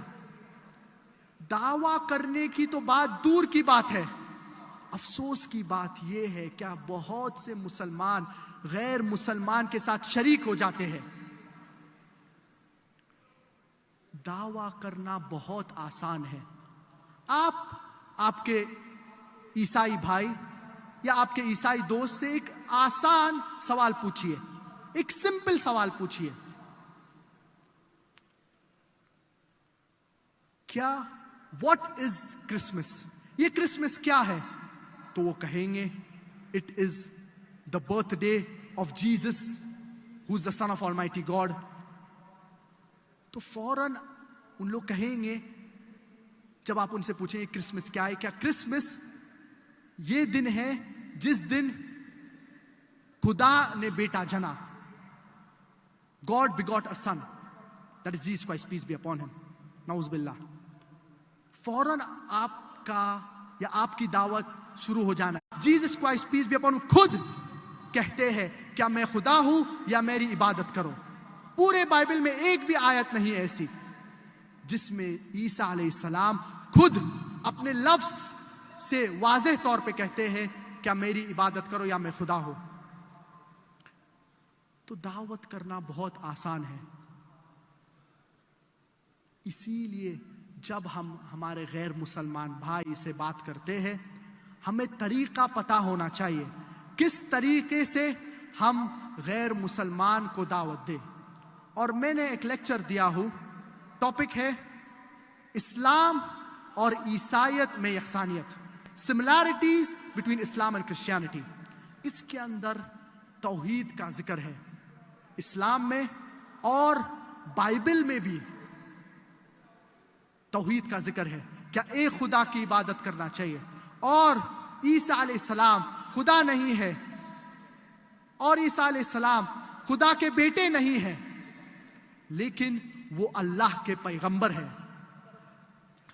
دعویٰ کرنے کی تو بات دور کی بات ہے. افسوس کی بات یہ ہے کہ بہت سے مسلمان غیر مسلمان کے ساتھ شریک ہو جاتے ہیں. دعویٰ کرنا بہت آسان ہے. آپ کے عیسائی بھائی یا آپ کے عیسائی دوست سے ایک آسان سوال پوچھئے، ایک سمپل سوال پوچھئے، کیا واٹ از کرسمس؟ یہ کرسمس کیا ہے؟ تو وہ کہیں گے it is the birthday of Jesus who is the son of almighty God. تو فوراً ان لوگ کہیں گے، جب آپ ان سے پوچھیں کرسمس کیا ہے، کیا کرسمس یہ دن ہے جس دن خدا نے بیٹا جنا. God begot a son, that is Jesus Christ, peace be upon him. نعوذ باللہ. فوراً آپ کا یا آپ کی دعوت شروع ہو جانا. Jesus Christ peace be upon خود کہتے ہیں کیا میں خدا ہوں یا میری عبادت کرو. پورے بائبل میں ایک بھی آیت نہیں ایسی جس میں عیسیٰ علیہ السلام خود اپنے لفظ سے واضح طور پہ کہتے ہیں کیا میری عبادت کرو یا میں خدا ہوں. تو دعوت کرنا بہت آسان ہے. اسی لیے جب ہم ہمارے غیر مسلمان بھائی سے بات کرتے ہیں ہمیں طریقہ پتہ ہونا چاہیے کس طریقے سے ہم غیر مسلمان کو دعوت دیں. اور میں نے ایک لیکچر دیا ہوں, ٹاپک ہے اسلام اور عیسائیت میں یکسانیت, similarities between Islam and Christianity. اس کے اندر توحید کا ذکر ہے. اسلام میں اور بائبل میں بھی توحید کا ذکر ہے, کیا ایک خدا کی عبادت کرنا چاہیے. اور عیسیٰ علیہ السلام خدا نہیں ہے, اور عیسیٰ علیہ السلام خدا کے بیٹے نہیں ہیں, لیکن وہ اللہ کے پیغمبر ہیں.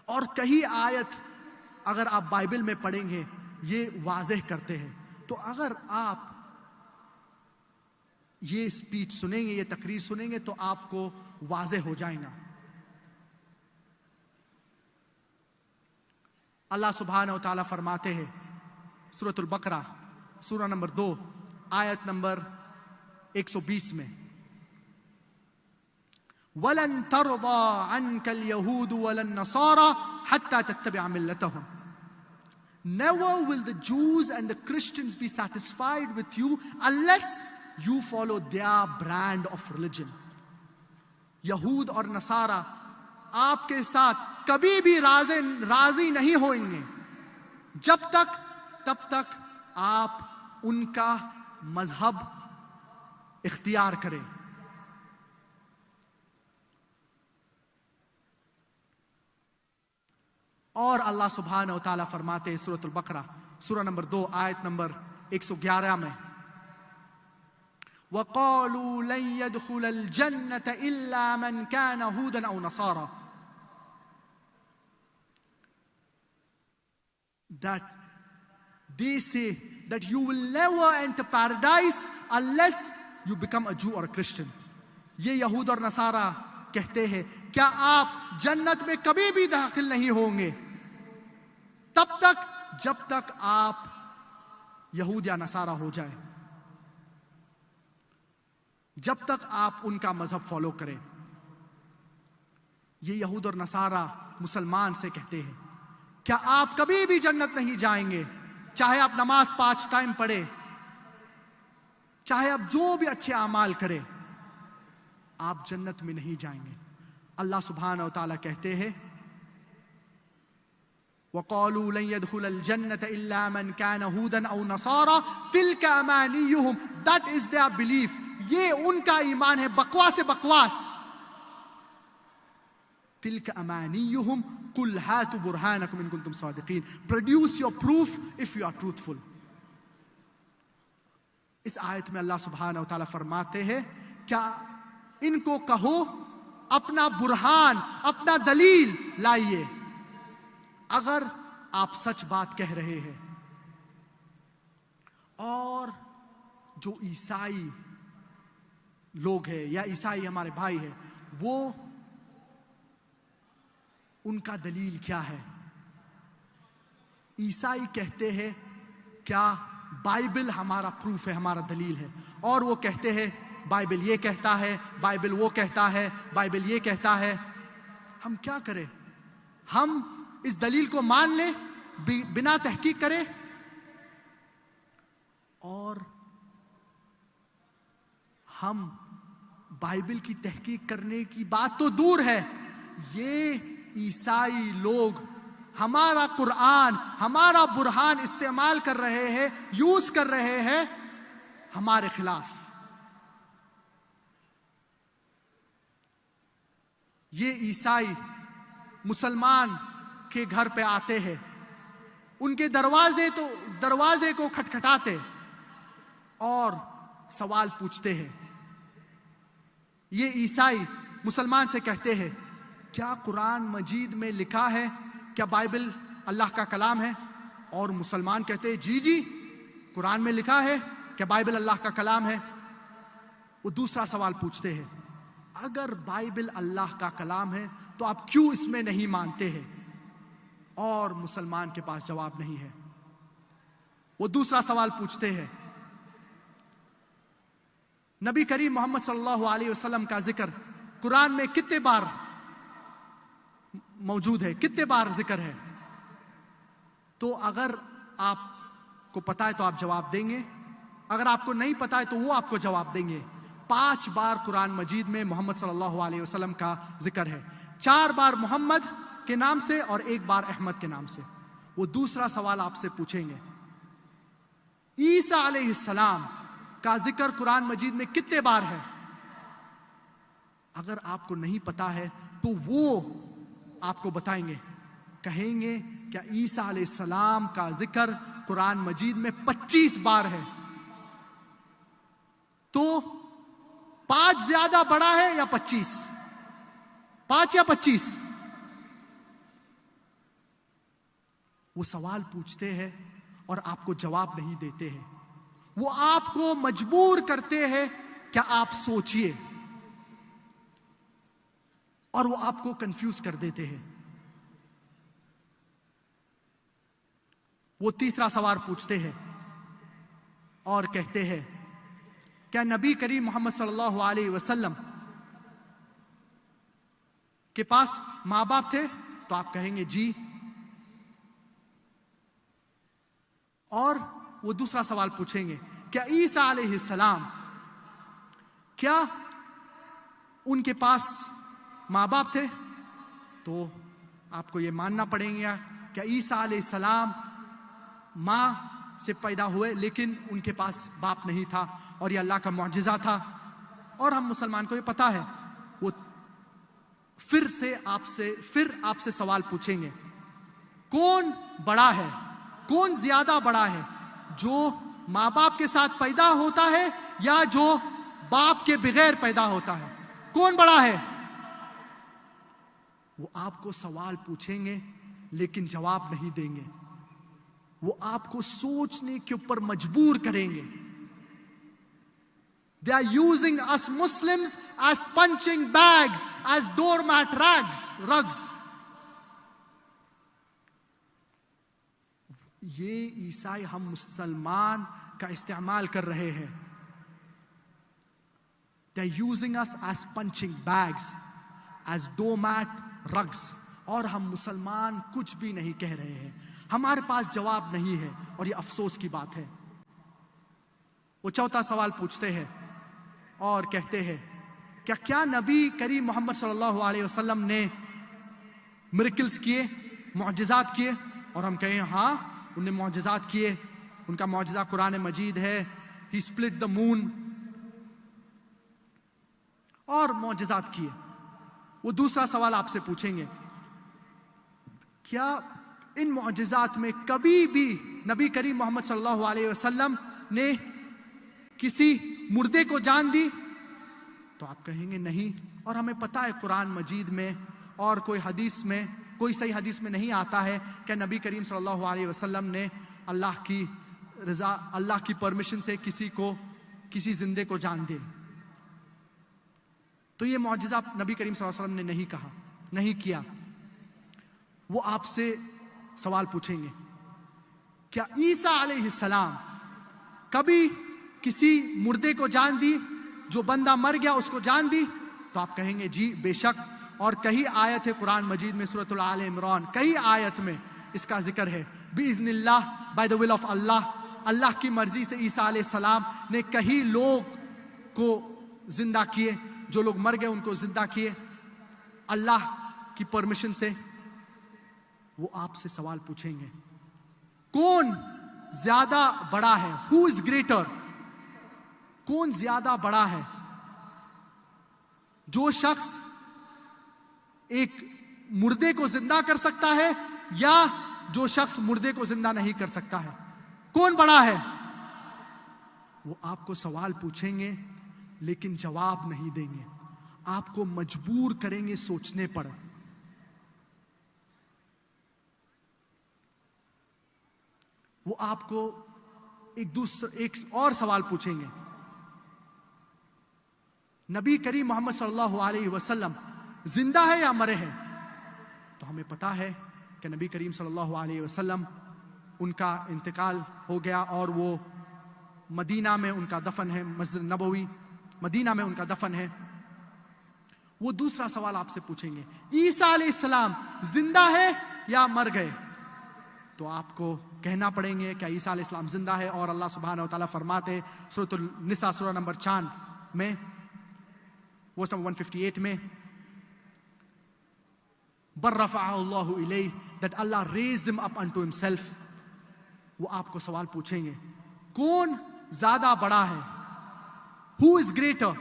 اور کئی آیت اگر آپ بائبل میں پڑھیں گے یہ واضح کرتے ہیں. تو اگر آپ یہ اسپیچ سنیں گے, یہ تقریر سنیں گے, تو آپ کو واضح ہو جائے گا. اللہ سبحانہ و تعالیٰ فرماتے ہیں سورۃ البقرہ سورہ نمبر 2 آیت نمبر 120 میں, وَلَن تَرْضَى عَنْكَ الْيَهُودُ وَلَا النَّصَارَى حَتَّى تَتَّبِعَ مِلَّتَهُمْ. Never will the Jews and the Christians be satisfied with you unless you follow their brand of religion. یہود اور نصارہ آپ کے ساتھ کبھی بھی راضی نہیں ہوئیں گے تب تک آپ ان کا مذہب اختیار کریں. اور اللہ سبحانہ و تعالیٰ فرماتے ہیں سورۃ البقرہ سورہ نمبر 2 آیت نمبر 111 میں, وَقَالُوا لَن يَدْخُلَ الْجَنَّةَ إِلَّا مَنْ كَانَ هُودًا أَوْ نَصَارَى. That they say that you will never enter paradise unless you become a Jew or a Christian. یہ یہود اور نصارہ کہتے ہیں کیا آپ جنت میں کبھی بھی داخل نہیں ہوں گے تب تک جب تک آپ یہود یا نصارہ ہو جائیں, جب تک آپ ان کا مذہب فالو کریں. یہ یہود اور نصارہ مسلمان سے کہتے ہیں کیا آپ کبھی بھی جنت نہیں جائیں گے, چاہے آپ نماز 5 ٹائم پڑھیں, چاہے آپ جو بھی اچھے اعمال کریں, آپ جنت میں نہیں جائیں گے. اللہ سبحانہ و تعالیٰ کہتے ہیں وَقَالُوا لَن يَدْخُلَ الْجَنَّةَ إِلَّا مَنْ كَانَ هُودًا أَوْ نَصَارَى تِلْكَ أَمَانِيُّهُمْ. That is their belief. یہ ان کا ایمان ہے, بکواس بکواس. تِلْكَ أَمَانِيُّهُمْ قُلْ هَاتُوا بُرْهَانَكُمْ إِن كُنتُمْ صَادِقِينَ. Produce your proof if you are truthful. اس آیت میں اللہ سبحانہ و تعالیٰ فرماتے ہیں کیا ان کو کہو اپنا برہان, اپنا دلیل لائیے اگر آپ سچ بات کہہ رہے ہیں. اور جو عیسائی لوگ ہیں یا عیسائی ہمارے بھائی ہیں, وہ ان کا دلیل کیا ہے؟ عیسائی کہتے ہیں کیا بائبل ہمارا پروف ہے, ہمارا دلیل ہے. اور وہ کہتے ہیں بائبل یہ کہتا ہے, بائبل وہ کہتا ہے, بائبل یہ کہتا ہے. ہم کیا کریں؟ ہم اس دلیل کو مان لیں بنا تحقیق کریں؟ اور ہم بائبل کی تحقیق کرنے کی بات تو دور ہے, یہ عیسائی لوگ ہمارا قرآن, ہمارا برہان استعمال کر رہے ہیں, یوز کر رہے ہیں ہمارے خلاف. یہ عیسائی مسلمان کے گھر پہ آتے ہیں, ان کے دروازے کو کھٹکھٹاتے اور سوال پوچھتے ہیں. یہ عیسائی مسلمان سے کہتے ہیں کیا قرآن مجید میں لکھا ہے, کیا بائبل اللہ کا کلام ہے؟ اور مسلمان کہتے ہیں جی قرآن میں لکھا ہے, کیا بائبل اللہ کا کلام ہے؟ وہ دوسرا سوال پوچھتے ہیں اگر بائبل اللہ کا کلام ہے تو آپ کیوں اس میں نہیں مانتے ہیں؟ اور مسلمان کے پاس جواب نہیں ہے. وہ دوسرا سوال پوچھتے ہیں نبی کریم محمد صلی اللہ علیہ وسلم کا ذکر قرآن میں کتنے بار موجود ہے, کتنے بار ذکر ہے؟ تو اگر آپ کو پتا ہے تو آپ جواب دیں گے, اگر آپ کو نہیں پتا ہے تو وہ آپ کو جواب دیں گے. 5 بار قرآن مجید میں محمد صلی اللہ علیہ وسلم کا ذکر ہے. 4 بار محمد کے نام سے اور 1 بار احمد کے نام سے. وہ دوسرا سوال آپ سے پوچھیں گے, عیسیٰ علیہ السلام کا ذکر قرآن مجید میں کتنے بار ہے؟ اگر آپ کو نہیں پتا ہے تو وہ آپ کو بتائیں گے, کہیں گے کہ عیسیٰ علیہ السلام کا ذکر قرآن مجید میں 25 بار ہے. تو 5 زیادہ بڑا ہے یا 25؟ 5 یا 25؟ وہ سوال پوچھتے ہیں اور آپ کو جواب نہیں دیتے ہیں. وہ آپ کو مجبور کرتے ہیں کہ آپ سوچئے, اور وہ آپ کو کنفیوز کر دیتے ہیں. وہ تیسرا سوال پوچھتے ہیں اور کہتے ہیں, کیا نبی کریم محمد صلی اللہ علیہ وسلم کے پاس ماں باپ تھے؟ تو آپ کہیں گے جی. اور وہ دوسرا سوال پوچھیں گے, کیا عیسیٰ علیہ السلام, کیا ان کے پاس ماں باپ تھے؟ تو آپ کو یہ ماننا پڑیں گے کہ عیسیٰ علیہ السلام ماں سے پیدا ہوئے لیکن ان کے پاس باپ نہیں تھا, اور یہ اللہ کا معجزہ تھا. اور ہم مسلمان کو یہ پتا ہے. وہ پھر آپ سے سوال پوچھیں گے, کون بڑا ہے, کون زیادہ بڑا ہے, جو ماں باپ کے ساتھ پیدا ہوتا ہے یا جو باپ کے بغیر پیدا ہوتا ہے؟ کون بڑا ہے؟ وہ آپ کو سوال پوچھیں گے لیکن جواب نہیں دیں گے. وہ آپ کو سوچنے کے اوپر مجبور کریں گے. They are using us Muslims as punching bags, as doormat rugs. یہ عیسائی ہم مسلمان کا استعمال کر رہے ہیں. They are using us as punching bags, as doormat rugs. اور ہم مسلمان کچھ بھی نہیں کہہ رہے ہیں. ہمارے پاس جواب نہیں ہے, اور یہ افسوس کی بات ہے. وہ چوتھا سوال پوچھتے ہیں اور کہتے ہیں, کیا نبی کریم محمد صلی اللہ علیہ وسلم نے میریکلز کیے, معجزات کیے؟ اور ہم کہیں ہاں, انہوں نے معجزات کیے. ان کا معجزہ قرآن مجید ہے. He split the moon, اور معجزات کیے. وہ دوسرا سوال آپ سے پوچھیں گے, کیا ان معجزات میں کبھی بھی نبی کریم محمد صلی اللہ علیہ وسلم نے کسی مردے کو جان دی؟ تو آپ کہیں گے نہیں. اور ہمیں پتا ہے قرآن مجید میں اور کوئی صحیح حدیث میں نہیں آتا ہے کہ نبی کریم صلی اللہ علیہ وسلم نے اللہ کی پرمیشن سے کسی زندے کو جان دے. تو یہ معجزہ نبی کریم صلی اللہ علیہ وسلم نے نہیں کیا. وہ آپ سے سوال پوچھیں گے, کیا عیسیٰ علیہ السلام کبھی کسی مردے کو جان دی, جو بندہ مر گیا اس کو جان دی؟ تو آپ کہیں گے جی بے شک. اور کئی آیت ہے قرآن مجید میں, سورۃ آل عمران, کئی آیت میں اس کا ذکر ہے. بِإِذْنِ اللَّهِ, by the will of Allah, اللہ کی مرضی سے عیسیٰ علیہ السلام نے کئی لوگ کو زندہ کیے, جو لوگ مر گئے ان کو زندہ کیے اللہ کی پرمیشن سے. وہ آپ سے سوال پوچھیں گے, کون زیادہ بڑا ہے, who is greater, کون زیادہ بڑا ہے, جو شخص ایک مردے کو زندہ کر سکتا ہے یا جو شخص مردے کو زندہ نہیں کر سکتا ہے؟ کون بڑا ہے؟ وہ آپ کو سوال پوچھیں گے لیکن جواب نہیں دیں گے, آپ کو مجبور کریں گے سوچنے پر. وہ آپ کو ایک اور سوال پوچھیں گے, نبی کریم محمد صلی اللہ علیہ وسلم زندہ ہے یا مرے ہیں؟ تو ہمیں پتا ہے کہ نبی کریم صلی اللہ علیہ وسلم ان کا انتقال ہو گیا اور وہ مدینہ میں ان کا دفن ہے, مسجد نبوی. مدینہ میں ان کا دفن ہے، وہ دوسرا سوال آپ سے پوچھیں گے، عیسیٰ علیہ السلام زندہ ہے یا مر گئے؟ تو آپ کو کہنا پڑیں گے کہ عیسیٰ علیہ السلام زندہ ہے، اور اللہ سبحانہ و تعالیٰ فرماتے ہیں سورۃ النساء سورہ نمبر 4 میں verse number 158 میں، بل رفعہ اللہ الیہ، that Allah raised him up unto himself. وہ آپ کو سوال پوچھیں گے کون زیادہ بڑا ہے؟ Who is greater,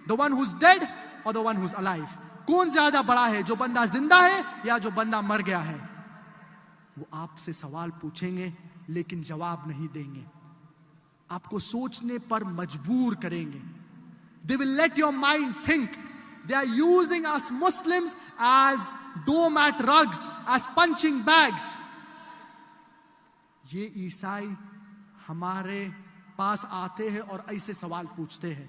the one who's dead or the one who's alive? کون زیادہ بڑا ہے، جو بندہ زندہ ہے یا جو بندہ مر گیا ہے؟ وہ آپ سے سوال پوچھیں گے لیکن جواب نہیں دیں گے، آپ کو سوچنے پر مجبور کریں گے. They will let your mind think. They are using us Muslims as doormat rugs, as punching bags. یہ عیسائی ہمارے پاس آتے ہیں اور ایسے سوال پوچھتے ہیں،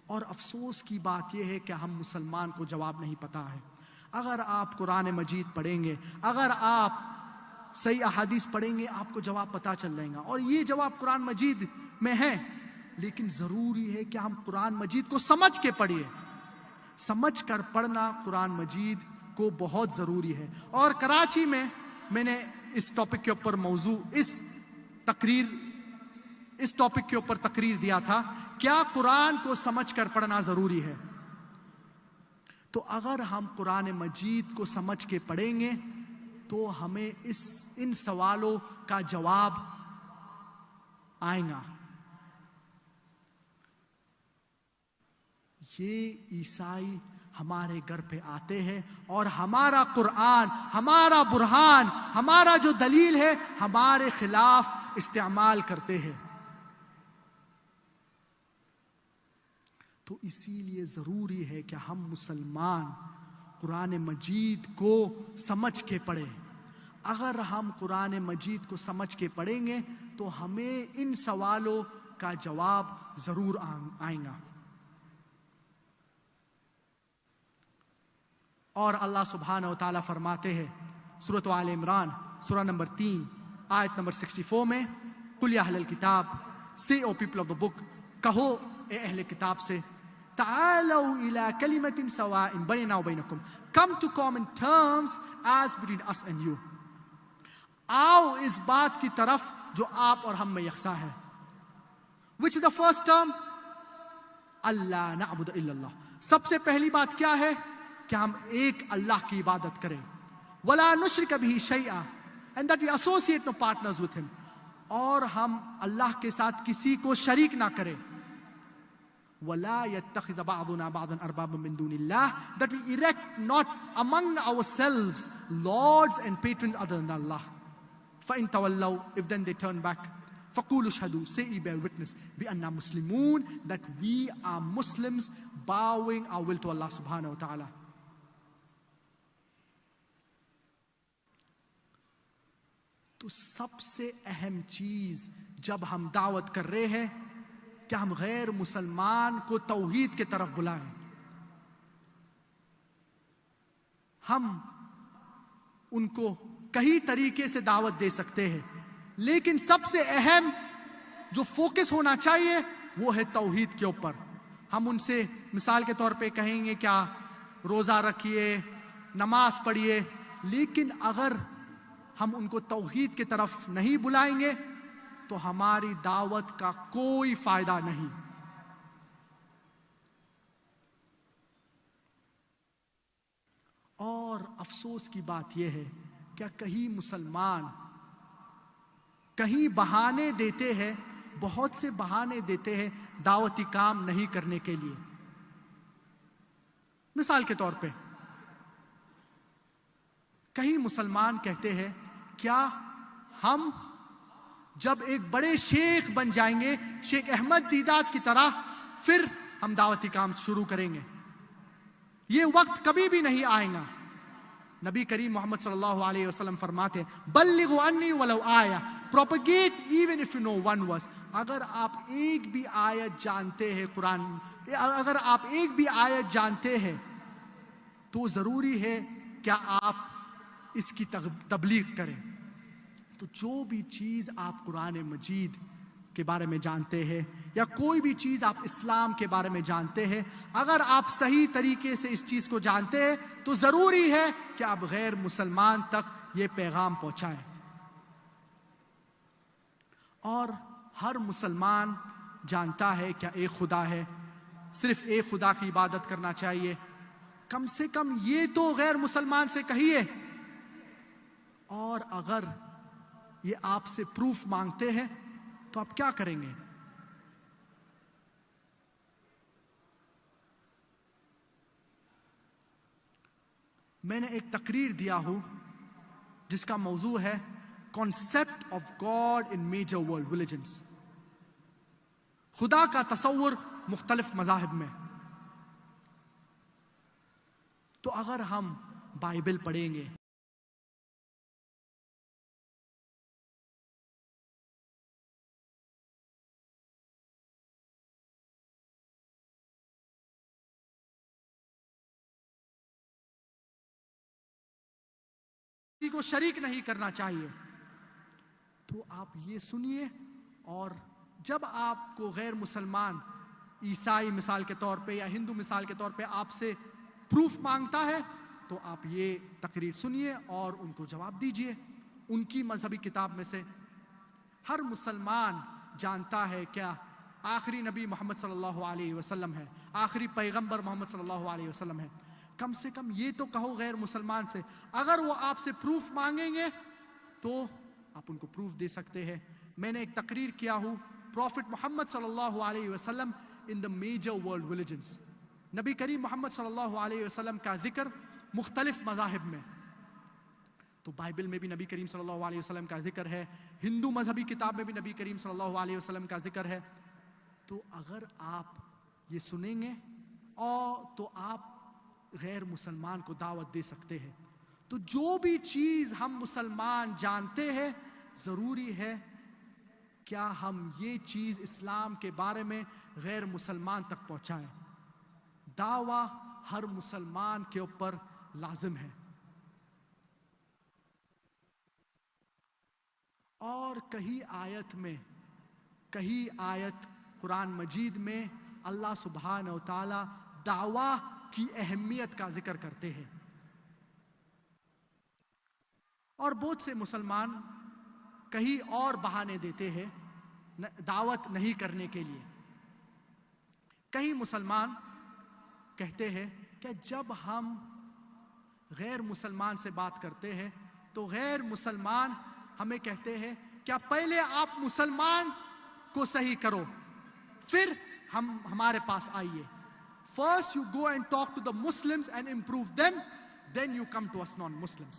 اور افسوس کی بات یہ ہے کہ ہم مسلمان کو جواب نہیں پتا ہے. اگر آپ قرآن مجید پڑھیں گے، اگر آپ صحیح احادیث پڑھیں گے، آپ کو جواب پتا چل جائے گا، اور یہ جواب قرآن مجید میں ہے. لیکن ضروری ہے کہ ہم قرآن مجید کو سمجھ کے پڑھیے. سمجھ کر پڑھنا قرآن مجید کو بہت ضروری ہے. اور کراچی میں میں نے اس ٹاپک کے اوپر اس ٹاپک کے اوپر تقریر دیا تھا، کیا قرآن کو سمجھ کر پڑھنا ضروری ہے؟ تو اگر ہم قرآن مجید کو سمجھ کے پڑھیں گے تو ہمیں ان سوالوں کا جواب آئے گا. یہ عیسائی ہمارے گھر پہ آتے ہیں اور ہمارا قرآن، ہمارا برہان، ہمارا جو دلیل ہے ہمارے خلاف استعمال کرتے ہیں. تو اسی لیے ضروری ہے کہ ہم مسلمان قرآن مجید کو سمجھ کے پڑھیں. اگر ہم قرآن مجید کو سمجھ کے پڑھیں گے تو ہمیں ان سوالوں کا جواب ضرور آئے گا. اور اللہ سبحانہ و تعالیٰ فرماتے ہیں سورۃ آل عمران سورہ نمبر 3 آیت نمبر 64 میں، قُلْ يَا أَهْلَ الْكِتَابِ، say O people of the book، کہو اے اہل کتاب سے، تعالوا إِلَىٰ كَلِمَةٍ سَوَاءٍ بَيْنَنَا وَبَيْنَكُمْ، come to common terms as between us and you. آؤ اس بات کی طرف جو آپ اور ہم میں یکساں ہے. which is the first term؟ اللہ نعبد الا اللہ. سب سے پہلی بات کیا ہے؟ کہ ہم ایک اللہ کی عبادت کریں. وَلَا نُشْرِكَ بِهِ شَيْئًا، and that we associate no partners with him، اور ہم اللہ کے ساتھ کسی کو شریک نہ کریں. وَلَا يَتَّخِذَ بَعْضُنَا بَعْضًا أَرْبَابًا مِّن دُونِ اللَّهِ، that we erect not among ourselves lords and patrons other than Allah. فَإِن تَوَلَّوْا، if then they turn back، فَقُولُوا اشْهَدُوا، say ye bear witness، بِأَنَّا مُسْلِمُونَ، that we are Muslims bowing our will to Allah subhanahu wa ta'ala. تو سب سے اہم چیز جب ہم دعوت کر رہے ہیں کہ ہم غیر مسلمان کو توحید کی طرف بلائیں. ہم ان کو کئی طریقے سے دعوت دے سکتے ہیں، لیکن سب سے اہم جو فوکس ہونا چاہیے وہ ہے توحید کے اوپر. ہم ان سے مثال کے طور پہ کہیں گے کیا روزہ رکھیے، نماز پڑھیے، لیکن اگر ہم ان کو توحید کی طرف نہیں بلائیں گے تو ہماری دعوت کا کوئی فائدہ نہیں. اور افسوس کی بات یہ ہے کہ کہیں مسلمان کہیں بہانے دیتے ہیں، بہت سے بہانے دیتے ہیں دعوتی کام نہیں کرنے کے لیے. مثال کے طور پہ کہیں مسلمان کہتے ہیں کیا ہم جب ایک بڑے شیخ بن جائیں گے، شیخ احمد دیدات کی طرح، پھر ہم دعوتی کام شروع کریں گے. یہ وقت کبھی بھی نہیں آئے گا. نبی کریم محمد صلی اللہ علیہ وسلم فرماتے ہیں بلغوا عنی ولو آیہ، propagate even if you know one verse. اگر آپ ایک بھی آیت جانتے ہیں قرآن، اگر آپ ایک بھی آیت جانتے ہیں تو ضروری ہے کہ آپ اس کی تبلیغ کریں. تو جو بھی چیز آپ قرآن مجید کے بارے میں جانتے ہیں یا کوئی بھی چیز آپ اسلام کے بارے میں جانتے ہیں، اگر آپ صحیح طریقے سے اس چیز کو جانتے ہیں تو ضروری ہے کہ آپ غیر مسلمان تک یہ پیغام پہنچائیں. اور ہر مسلمان جانتا ہے کیا ایک خدا ہے، صرف ایک خدا کی عبادت کرنا چاہیے. کم سے کم یہ تو غیر مسلمان سے کہیے. اور اگر یہ آپ سے پروف مانگتے ہیں تو آپ کیا کریں گے؟ میں نے ایک تقریر دیا ہوں جس کا موضوع ہے concept of God in major world religions, خدا کا تصور مختلف مذاہب میں. تو اگر ہم بائبل پڑھیں گے، کسی کو شریک نہیں کرنا چاہیے، تو آپ یہ سنیے. اور جب آپ کو غیر مسلمان، عیسائی مثال کے طور پہ یا ہندو مثال کے طور پہ آپ سے پروف مانگتا ہے تو آپ یہ تقریر سنیے اور ان کو جواب دیجئے ان کی مذہبی کتاب میں سے. ہر مسلمان جانتا ہے کیا آخری نبی محمد صلی اللہ علیہ وسلم ہے، آخری پیغمبر محمد صلی اللہ علیہ وسلم ہے. کم سے کم یہ تو کہو غیر مسلمان سے. اگر وہ آپ سے پروف مانگیں گے تو آپ ان کو پروف دے سکتے ہیں. میں نے ایک تقریر کیا ہوں پروفٹ محمد صلی اللہ علیہ وسلم ان دا میجر ورلڈ ریلیجنز. نبی کریم محمد صلی اللہ علیہ وسلم کا ذکر مختلف مذاہب میں، تو بائبل میں بھی نبی کریم صلی اللہ علیہ وسلم کا ذکر ہے، ہندو مذہبی کتاب میں بھی نبی کریم صلی اللہ علیہ وسلم کا ذکر ہے. تو اگر آپ یہ سنیں گے تو آپ غیر مسلمان کو دعوت دے سکتے ہیں. تو جو بھی چیز ہم مسلمان جانتے ہیں ضروری ہے کیا ہم یہ چیز اسلام کے بارے میں غیر مسلمان تک پہنچائیں. دعویٰ ہر مسلمان کے اوپر لازم ہے. اور کہیں آیت قرآن مجید میں اللہ سبحانہ و تعالی دعویٰ کی اہمیت کا ذکر کرتے ہیں. اور بہت سے مسلمان کہیں اور بہانے دیتے ہیں دعوت نہیں کرنے کے لیے. کئی مسلمان کہتے ہیں کہ جب ہم غیر مسلمان سے بات کرتے ہیں تو غیر مسلمان ہمیں کہتے ہیں کیا پہلے آپ مسلمان کو صحیح کرو پھر ہمارے پاس آئیے. First you go and talk to the Muslims and improve them, then you come to us non-Muslims.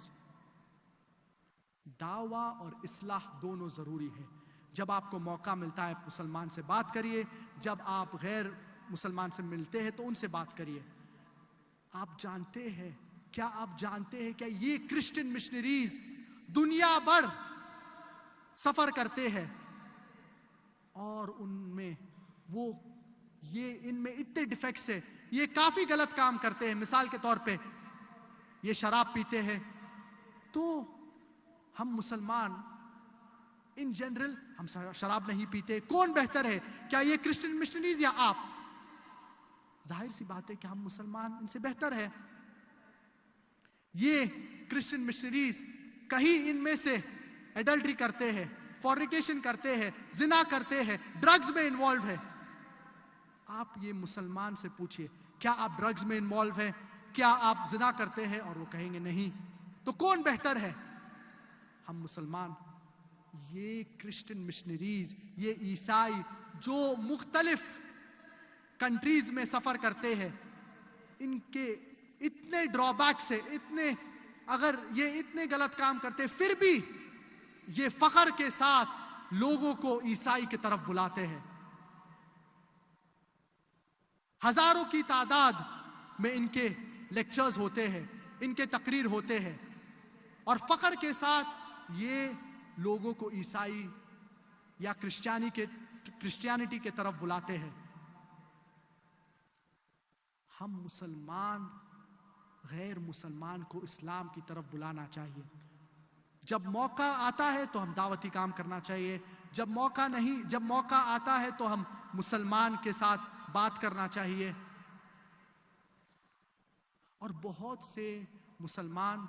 دعویٰ اور اصلاح دونوں ضروری ہے. جب آپ کو موقع ملتا ہے مسلمان سے بات کریے، جب آپ غیر مسلمان سے ملتے ہیں تو ان سے بات کریے. آپ جانتے ہیں کیا یہ کرسچن مشنریز دنیا بھر سفر کرتے ہیں اور ان میں اتنے ڈیفیکٹس ہیں، یہ کافی غلط کام کرتے ہیں. مثال کے طور پہ یہ شراب پیتے ہیں. تو ہم مسلمان ان جنرل ہم شراب نہیں پیتے. کون بہتر ہے، کیا یہ کرسچن مشنریز یا آپ؟ ظاہر سی بات ہے کہ ہم مسلمان ان سے بہتر ہے. یہ کرسچن مشنریز کہیں ان میں سے ایڈلٹری کرتے ہیں، فورنیکیشن کرتے ہیں، زنا کرتے ہیں، ڈرگز میں انوالو ہے. آپ یہ مسلمان سے پوچھئے کیا آپ ڈرگز میں انوالو ہیں، کیا آپ زنا کرتے ہیں، اور وہ کہیں گے نہیں. تو کون بہتر ہے؟ ہم مسلمان. یہ کرسچن مشنریز، یہ عیسائی جو مختلف کنٹریز میں سفر کرتے ہیں، ان کے اتنے ڈرا بیکس ہے، اگر یہ اتنے غلط کام کرتے پھر بھی یہ فخر کے ساتھ لوگوں کو عیسائی کی طرف بلاتے ہیں. ہزاروں کی تعداد میں ان کے لیکچرز ہوتے ہیں، ان کے تقریر ہوتے ہیں، اور فخر کے ساتھ یہ لوگوں کو عیسائی یا کرسچینٹی کے طرف بلاتے ہیں. ہم مسلمان غیر مسلمان کو اسلام کی طرف بلانا چاہیے. جب موقع آتا ہے تو ہم دعوتی کام کرنا چاہیے. جب موقع آتا ہے تو ہم مسلمان کے ساتھ بات کرنا چاہیے. اور بہت سے مسلمان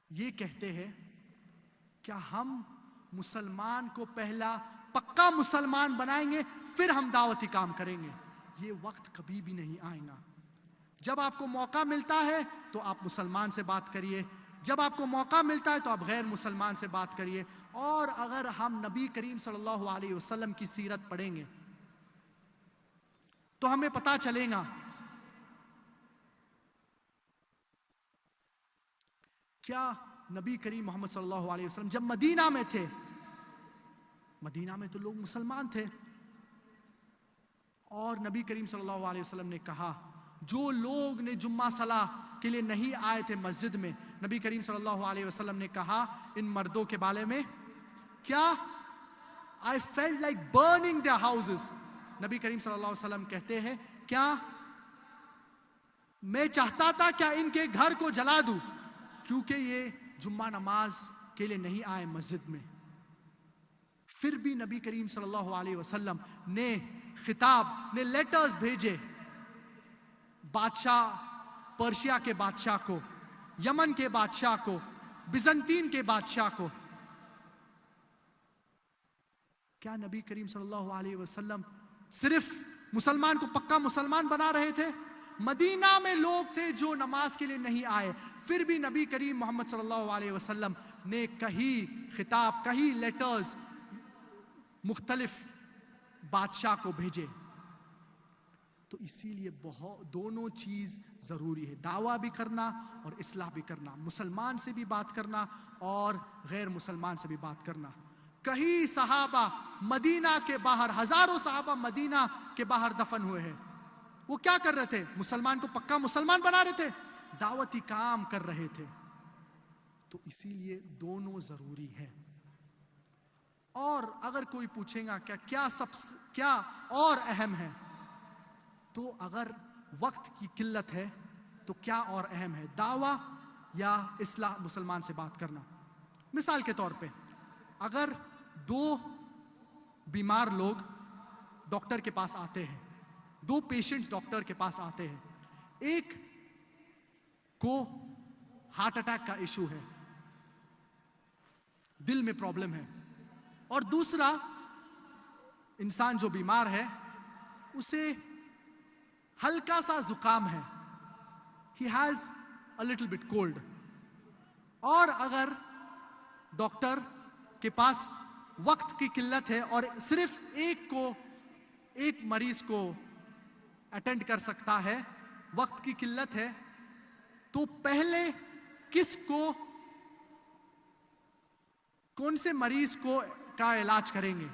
یہ کہتے ہیں کیا ہم مسلمان کو پہلا پکا مسلمان بنائیں گے پھر ہم دعوتی کام کریں گے. یہ وقت کبھی بھی نہیں آئے گا. جب آپ کو موقع ملتا ہے تو آپ مسلمان سے بات کریے, جب آپ کو موقع ملتا ہے تو آپ غیر مسلمان سے بات کریے. اور اگر ہم نبی کریم صلی اللہ علیہ وسلم کی سیرت پڑھیں گے تو ہمیں پتہ چلے گا کیا نبی کریم محمد صلی اللہ علیہ وسلم جب مدینہ میں تھے, مدینہ میں تو لوگ مسلمان تھے, اور نبی کریم صلی اللہ علیہ وسلم نے کہا جو لوگ نے جمعہ صلاح کے لیے نہیں آئے تھے مسجد میں, نبی کریم صلی اللہ علیہ وسلم نے کہا ان مردوں کے بارے میں کیا I felt like burning their houses. نبی کریم صلی اللہ علیہ وسلم کہتے ہیں کیا میں چاہتا تھا کیا ان کے گھر کو جلا دوں کیونکہ یہ جمعہ نماز کے لیے نہیں آئے مسجد میں. پھر بھی نبی کریم صلی اللہ علیہ وسلم نے خطاب نے لیٹرز بھیجے بادشاہ پرشیا کے بادشاہ کو, یمن کے بادشاہ کو, بیزنطین کے بادشاہ کو. کیا نبی کریم صلی اللہ علیہ وسلم صرف مسلمان کو پکا مسلمان بنا رہے تھے؟ مدینہ میں لوگ تھے جو نماز کے لیے نہیں آئے, پھر بھی نبی کریم محمد صلی اللہ علیہ وسلم نے کئی خطاب, کئی لیٹرز مختلف بادشاہ کو بھیجے. تو اسی لیے دونوں چیز ضروری ہے, دعویٰ بھی کرنا اور اصلاح بھی کرنا, مسلمان سے بھی بات کرنا اور غیر مسلمان سے بھی بات کرنا. کئی صحابہ مدینہ کے باہر, ہزاروں صحابہ مدینہ کے باہر دفن ہوئے ہیں. وہ کیا کر رہے تھے؟ مسلمان کو پکا مسلمان بنا رہے تھے, دعوتی کام کر رہے تھے. تو اسی لیے دونوں ضروری ہے. اور اگر کوئی پوچھے گا کیا اور اہم ہے, تو اگر وقت کی قلت ہے تو کیا اور اہم ہے, دعویٰ یا اصلاح مسلمان سے بات کرنا؟ مثال کے طور پہ اگر دو بیمار لوگ ڈاکٹر کے پاس آتے ہیں, دو پیشنٹس ڈاکٹر کے پاس آتے ہیں, ایک کو ہارٹ اٹیک کا ایشو ہے, دل میں پرابلم ہے, اور دوسرا انسان جو بیمار ہے اسے ہلکا سا زکام ہے, he has a little bit cold. اور اگر ڈاکٹر کے پاس وقت کی قلت ہے اور صرف ایک مریض کو اٹینڈ کر سکتا ہے, وقت کی قلت ہے, تو پہلے کون سے مریض کا علاج کریں گے؟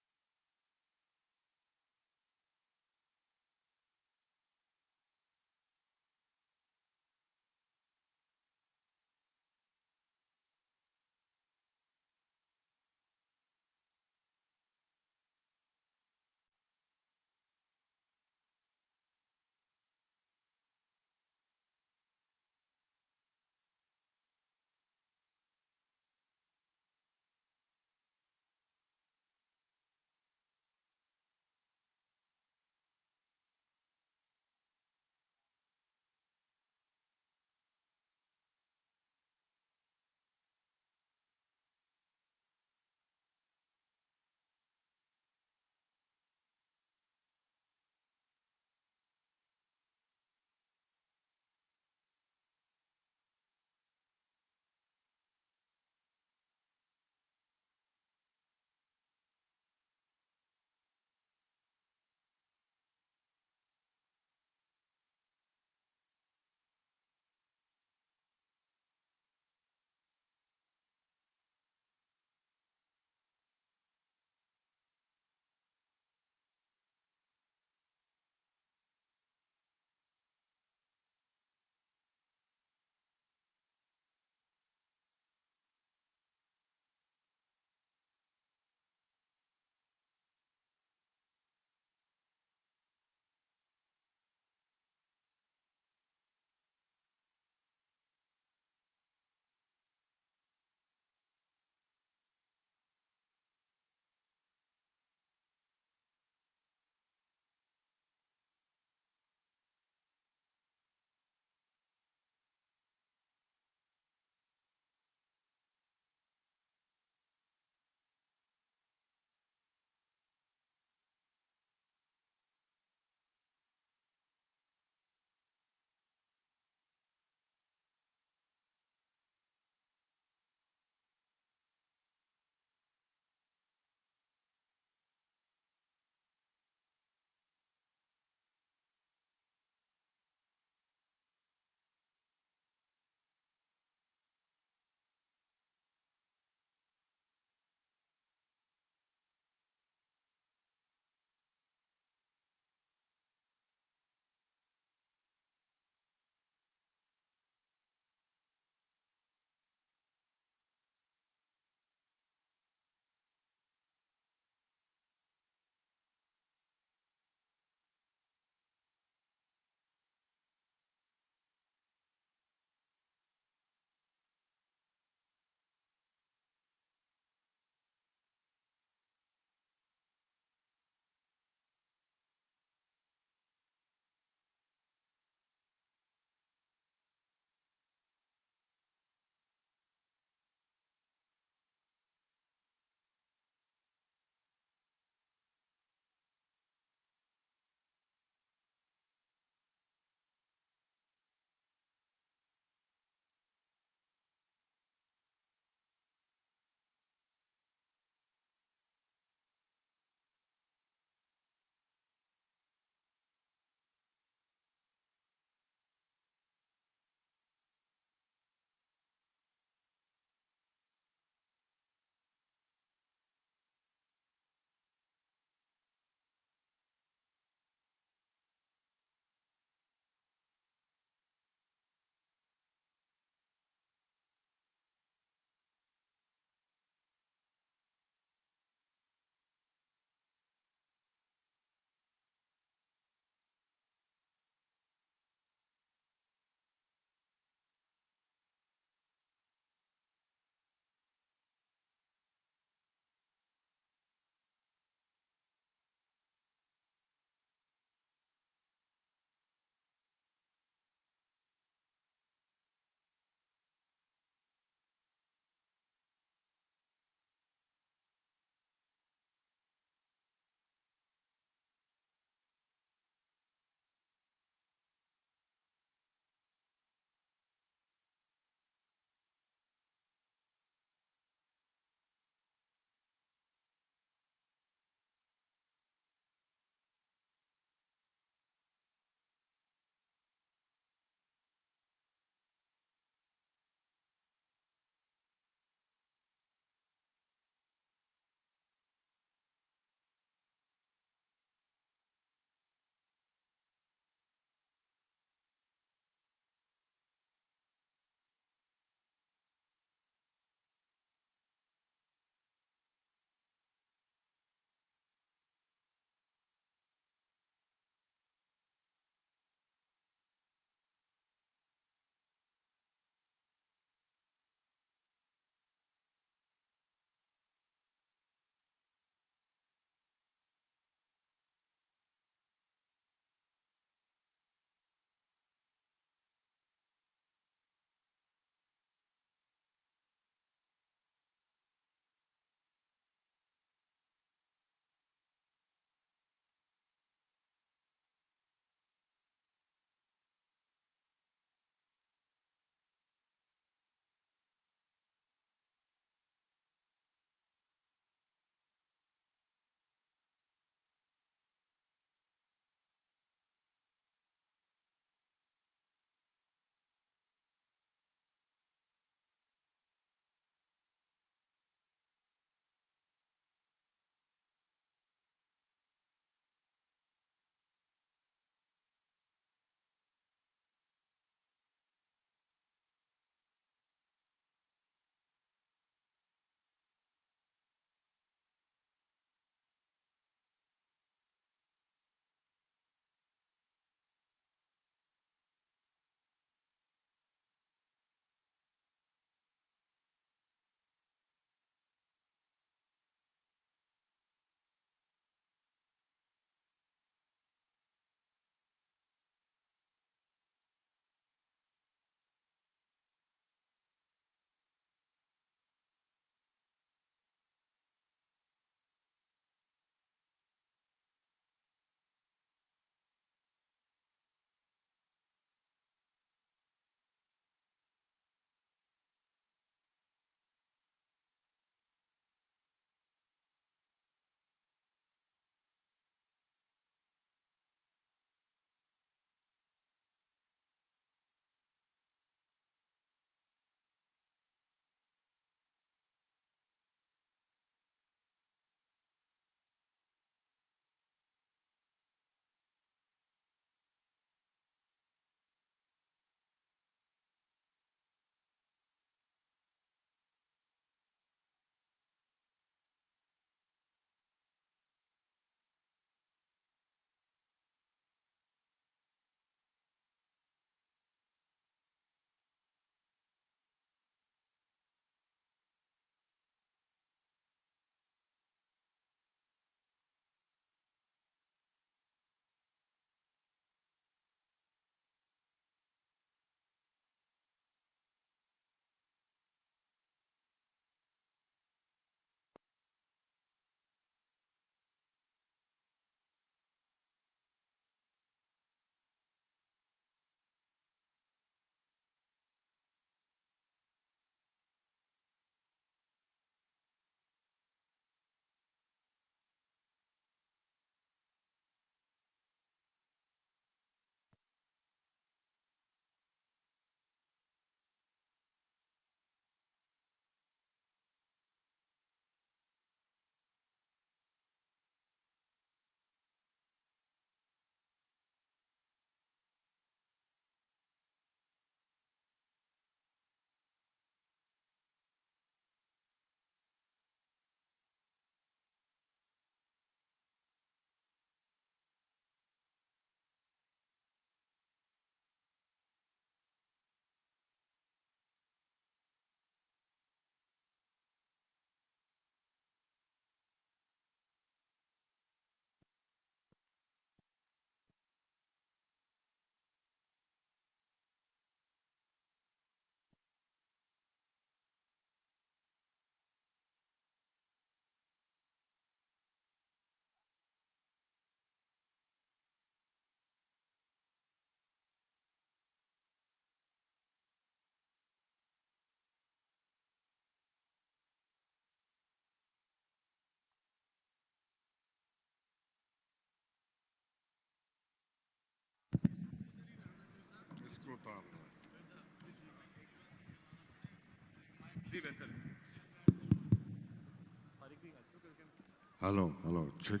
Hello, check.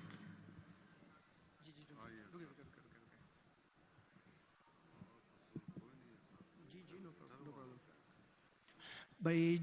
بھائی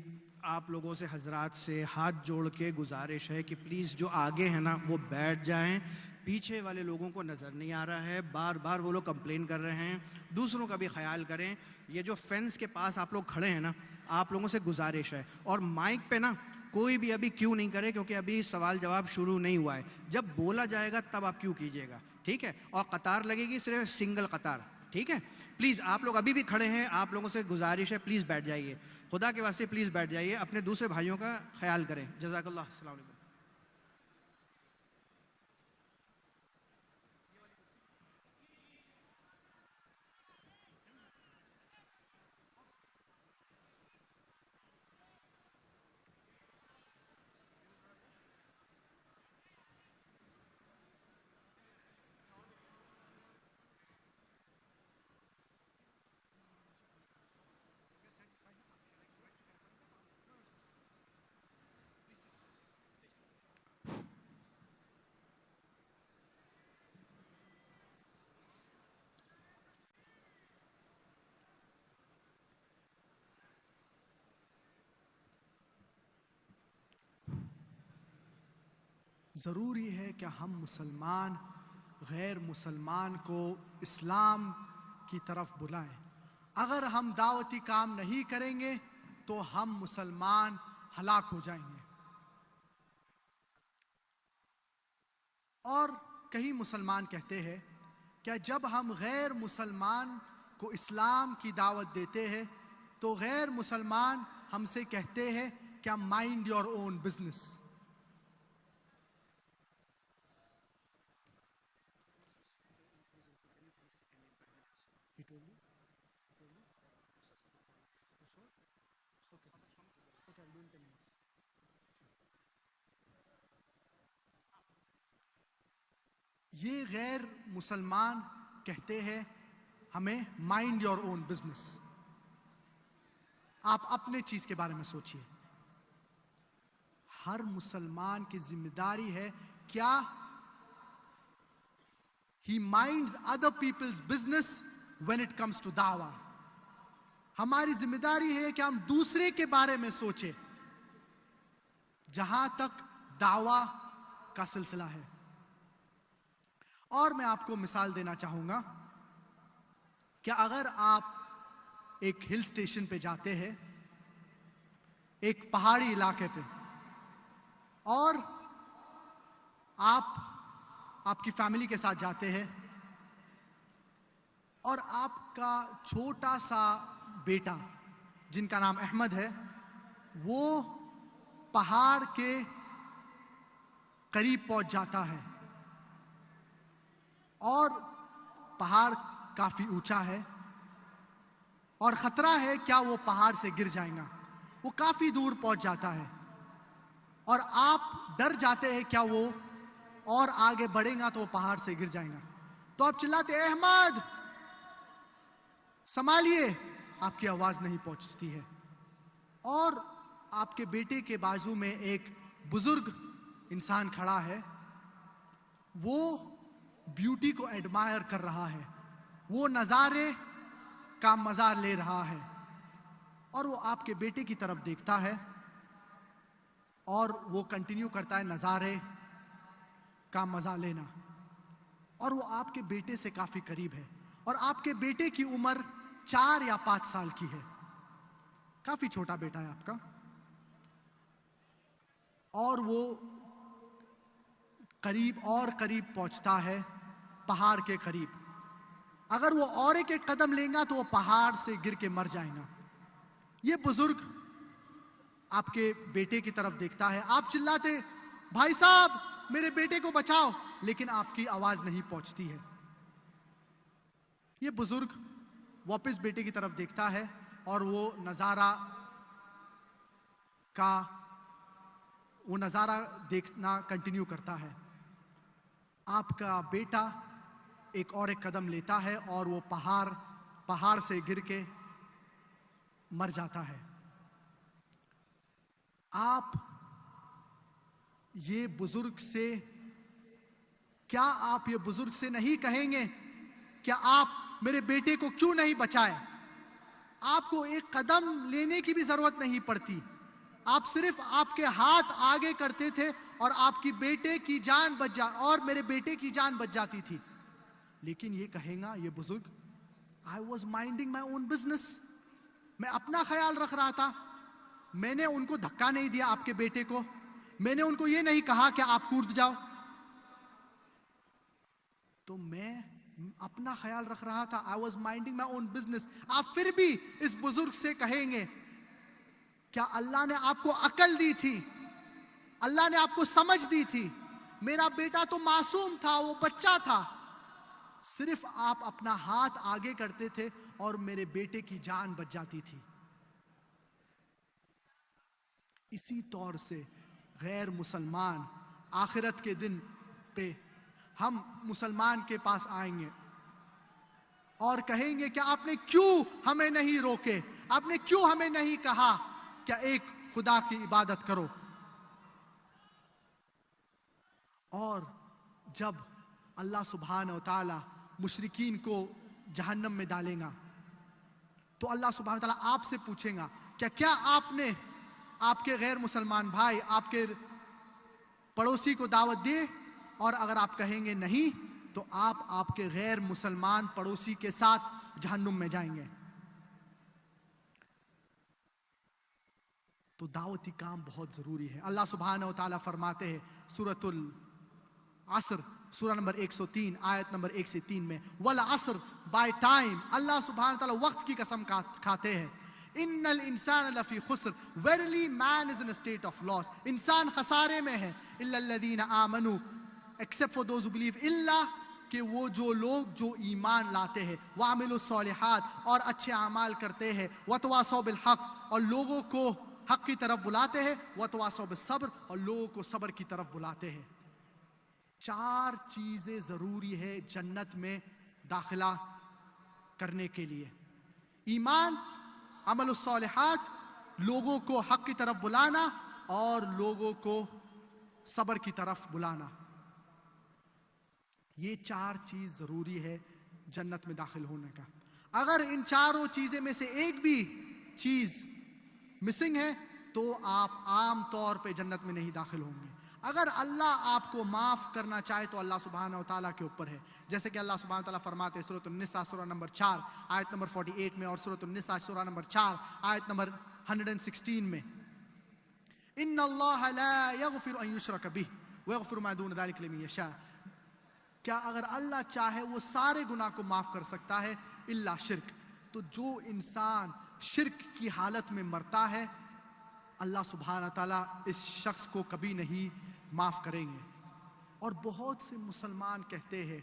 آپ لوگوں سے حضرات سے ہاتھ جوڑ کے گزارش ہے کہ پلیز جو آگے ہیں نا وہ بیٹھ جائیں. پیچھے والے لوگوں کو نظر نہیں آ رہا ہے, بار بار وہ لوگ کمپلین کر رہے ہیں. دوسروں کا بھی خیال کریں. یہ جو فینس کے پاس آپ لوگ کھڑے ہیں نا, آپ لوگوں سے گزارش ہے. اور مائک پہ نا کوئی بھی ابھی کیوں نہیں کرے, کیونکہ ابھی سوال جواب شروع نہیں ہوا ہے. جب بولا جائے گا تب آپ کیوں کیجیے گا, ٹھیک ہے؟ اور قطار لگے گی, صرف سنگل قطار, ٹھیک ہے؟ پلیز آپ لوگ ابھی بھی کھڑے ہیں, آپ لوگوں سے گزارش ہے پلیز بیٹھ جائیے, خدا کے واسطے پلیز بیٹھ جائیے. اپنے دوسرے بھائیوں کا خیال کریں. جزاک اللہ. السلام علیکم. ضروری ہے کہ ہم مسلمان غیر مسلمان کو اسلام کی طرف بلائیں. اگر ہم دعوتی کام نہیں کریں گے تو ہم مسلمان ہلاک ہو جائیں گے. اور کئی مسلمان کہتے ہیں کہ جب ہم غیر مسلمان کو اسلام کی دعوت دیتے ہیں تو غیر مسلمان ہم سے کہتے ہیں کہ مائنڈ یور اون بزنس. یہ غیر مسلمان کہتے ہیں ہمیں مائنڈ یور اون بزنس. آپ اپنے چیز کے بارے میں سوچئے. ہر مسلمان کی ذمہ داری ہے کیا he minds other people's business when it comes to دعویٰ. ہماری ذمہ داری ہے کہ ہم دوسرے کے بارے میں سوچیں جہاں تک دعویٰ کا سلسلہ ہے. اور میں آپ کو مثال دینا چاہوں گا کہ اگر آپ ایک ہل سٹیشن پہ جاتے ہیں, ایک پہاڑی علاقے پہ, اور آپ کی فیملی کے ساتھ جاتے ہیں, اور آپ کا چھوٹا سا بیٹا جن کا نام احمد ہے وہ پہاڑ کے قریب پہنچ جاتا ہے, اور پہاڑ کافی اونچا ہے اور خطرہ ہے کیا وہ پہاڑ سے گر جائیں گا. وہ کافی دور پہنچ جاتا ہے اور آپ ڈر جاتے ہیں کیا وہ اور آگے بڑھیں گا تو وہ پہاڑ سے گر جائیں گا. تو آپ چلاتے احمد سنبھالیے, آپ کی آواز نہیں پہنچتی ہے. اور آپ کے بیٹے کے بازو میں ایک بزرگ انسان کھڑا ہے, وہ بیوٹی کو ایڈمائر کر رہا ہے, وہ نظارے کا مزہ لے رہا ہے, اور وہ آپ کے بیٹے کی طرف دیکھتا ہے اور وہ کنٹینیو کرتا ہے نظارے کا مزہ لینا. اور وہ آپ کے بیٹے سے کافی قریب ہے, اور آپ کے بیٹے کی عمر 4 یا 5 سال کی ہے, کافی چھوٹا بیٹا ہے آپ کا. اور وہ قریب اور قریب پہنچتا ہے پہاڑ کے قریب. اگر وہ اور ایک قدم لیں گا تو وہ پہاڑ سے گر کے مر جائیں گا. یہ بزرگ آپ کے بیٹے کی طرف دیکھتا ہے, آپ چلاتے بھائی صاحب میرے بیٹے کو بچاؤ, لیکن آپ کی آواز نہیں پہنچتی ہے. یہ بزرگ واپس بیٹے کی طرف دیکھتا ہے اور وہ نظارہ دیکھنا کنٹینیو کرتا ہے. آپ کا بیٹا ایک قدم لیتا ہے اور وہ پہاڑ پہاڑ سے گر کے مر جاتا ہے۔ آپ یہ بزرگ سے کیا آپ یہ بزرگ سے نہیں کہیں گے کیا آپ میرے بیٹے کو کیوں نہیں بچائے؟ آپ کو ایک قدم لینے کی بھی ضرورت نہیں پڑتی، آپ صرف آپ کے ہاتھ آگے کرتے تھے اور آپ کی بیٹے کی جان اور میرے بیٹے کی جان بچ جاتی تھی۔ لیکن یہ کہیں گا یہ بزرگ، I was minding my own business، میں اپنا خیال رکھ رہا تھا، میں نے ان کو دھکا نہیں دیا آپ کے بیٹے کو، میں نے ان کو یہ نہیں کہا کہ آپ کود جاؤ، تو میں اپنا خیال رکھ رہا تھا، I was minding my own business۔ آپ پھر بھی اس بزرگ سے کہیں گے کیا اللہ نے آپ کو عقل دی تھی، اللہ نے آپ کو سمجھ دی تھی؟ میرا بیٹا تو معصوم تھا، وہ بچہ تھا، صرف آپ اپنا ہاتھ آگے کرتے تھے اور میرے بیٹے کی جان بچ جاتی تھی۔ اسی طور سے غیر مسلمان آخرت کے دن پہ ہم مسلمان کے پاس آئیں گے اور کہیں گے کہ آپ نے کیوں ہمیں نہیں روکے، آپ نے کیوں ہمیں نہیں کہا کہ ایک خدا کی عبادت کرو؟ اور جب اللہ سبحانہ و تعالی مشرکین کو جہنم میں ڈالے گا تو اللہ سبحانہ و تعالی آپ سے پوچھیں گا کیا آپ نے آپ کے غیر مسلمان بھائی، آپ کے پڑوسی کو دعوت دی؟ اور اگر آپ کہیں گے نہیں تو آپ کے غیر مسلمان پڑوسی کے ساتھ جہنم میں جائیں گے۔ تو دعوتی کام بہت ضروری ہے۔ اللہ سبحانہ و تعالیٰ فرماتے ہیں سورۃ العصر سورہ نمبر 103 آیت نمبر 1 سے 3 میں، والعصر، بائی ٹائم، اللہ سبحانہ و تعالیٰ وقت کی قسم کھاتے ہیں، ان الانسان لفی خسر، verily man is in a state of loss، انسان خسارے میں ہے، الا الذین آمنوا، except for those who believe، الا کہ وہ جو لوگ جو ایمان لاتے ہیں، وعملوا الصالحات، اور اچھے اعمال کرتے ہیں، وتواصوا بالحق، اور لوگوں کو حق کی طرف بلاتے ہیں، وتواصوا بالصبر، اور لوگوں کو صبر کی طرف بلاتے ہیں۔ 4 چیزیں ضروری ہے جنت میں داخلہ کرنے کے لیے: ایمان، عمل الصالحات، لوگوں کو حق کی طرف بلانا، اور لوگوں کو صبر کی طرف بلانا۔ یہ 4 چیز ضروری ہے جنت میں داخل ہونے کا۔ اگر ان 4 چیزیں میں سے ایک بھی چیز مسنگ ہے تو آپ عام طور پہ جنت میں نہیں داخل ہوں گے۔ اگر اللہ آپ کو معاف کرنا چاہے تو اللہ سبحانہ و تعالیٰ کے اوپر ہے، جیسے کہ اللہ سبحانہ و تعالیٰ فرماتے ہیں سورۃ النساء سورہ نمبر 4 آیت نمبر 48 میں، اور سورۃ النساء سورہ نمبر 4 آیت نمبر 116 میں، ان اللہ لا یغفر ان یشرک بہ ویغفر ما دون ذلک لمن یشاء، کیا اگر اللہ چاہے وہ سارے گناہ کو معاف کر سکتا ہے الا شرک، تو جو انسان شرک کی حالت میں مرتا ہے اللہ سبحانہ تعالیٰ اس شخص کو کبھی نہیں معاف کریں گے۔ اور بہت سے مسلمان کہتے ہیں،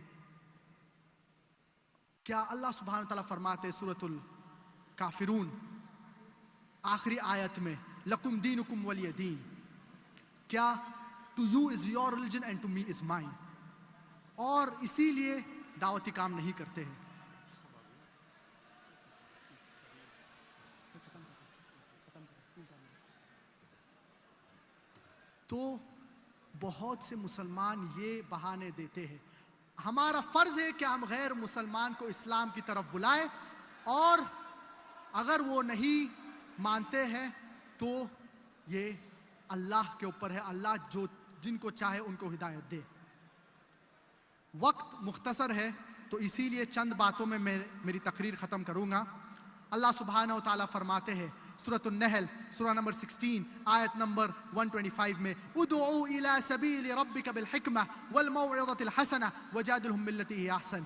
کیا اللہ سبحانہ تعالیٰ فرماتے سورۃ الکافرون آخری آیت میں، لکم دینکم ولی دین، کیا to you is your religion and to me is mine, اور اسی لیے دعوتی کام نہیں کرتے ہیں۔ تو بہت سے مسلمان یہ بہانے دیتے ہیں۔ ہمارا فرض ہے کہ ہم غیر مسلمان کو اسلام کی طرف بلائیں، اور اگر وہ نہیں مانتے ہیں تو یہ اللہ کے اوپر ہے، اللہ جو جن کو چاہے ان کو ہدایت دے۔ وقت مختصر ہے تو اسی لیے چند باتوں میں میری تقریر ختم کروں گا۔ اللہ سبحانہ و تعالیٰ فرماتے ہیں سورۃ النحل سورہ نمبر 16 آیت نمبر 125 میں، ادعوا الی سبیل ربک بالحکمہ والموعظۃ الحسنہ وجادلہم باللتی ہی احسن،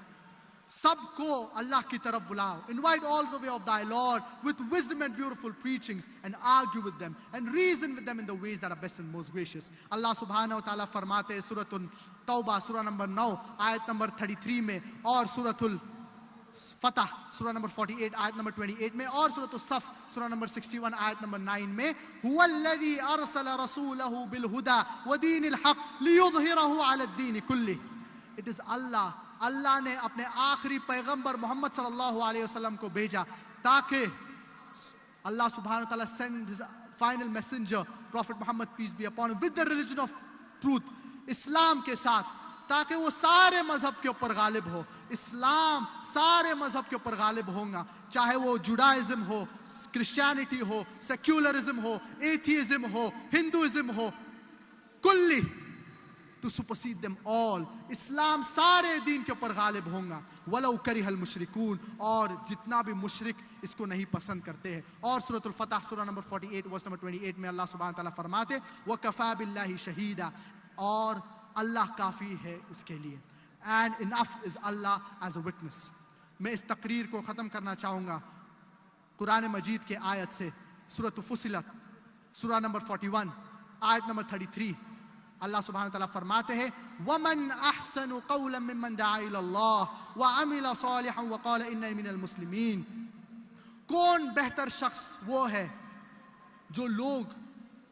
سب کو اللہ کی طرف بلاؤ، invite all the way of thy Lord with wisdom and beautiful preachings, and argue with them and reason with them in the ways that are best and most gracious۔ اللہ سبحانہ و تعالیٰ فرماتے ہیں سورۃ التوبہ سورہ نمبر 9 آیت نمبر 33 میں، اور سورۃ الفتح سورہ نمبر 48 آیت نمبر 28 میں، اور سورۃ الصف سورہ نمبر 61 آیت نمبر 9 میں، هو الذی ارسل رسولہ بالہدی ودین الحق لیظہرہ علی الدین کلہ، it is Allah اللہ نے اپنے آخری پیغمبر محمد صلی اللہ علیہ وسلم کو بھیجا تاکہ Allah subhanahu wa ta'ala sent his final messenger, Prophet Muhammad, peace be upon him, with the religion of truth, اسلام کے ساتھ, تاکہ وہ سارے مذہب کے اوپر غالب ہو. اسلام سارے مذہب کے اوپر غالب ہوگا, چاہے وہ جوڈائزم ہو, کرسچینٹی ہو, سیکولرزم ہو, ایتھیزم ہو, ہندوازم ہو, کلی to supersede them all. اسلام سارے دین کے اوپر غالب ہوگا. وَلَوْ كَرِهَ الْمُشْرِكُونَ, اور جتنا بھی مشرک اس کو نہیں پسند کرتے ہیں. اور سورۃ الفتح سورہ نمبر 48 ورس نمبر 28 میں اللہ سبحانہ تعالیٰ فرماتے وَكَفَى بِاللَّهِ شَهِيدًا, اور اللہ کافی ہے اس کے لیے. And enough is Allah as a witness. میں اس تقریر کو ختم کرنا چاہوں گا قرآن مجید کے آیت سے. سورۃ فصلت سورہ نمبر 41 آیت نمبر 33. اللہ سبحانہ وتعالیٰ فرماتے ہیں وَمَنْ أَحْسَنُ قَوْلًا مِّمَّنْ دَعَا إِلَى اللَّهِ وَعَمِلَ صَالِحًا وَقَالَ إِنَّنِي مِنَ الْمُسْلِمِينَ. کون بہتر شخص وہ ہے جو لوگ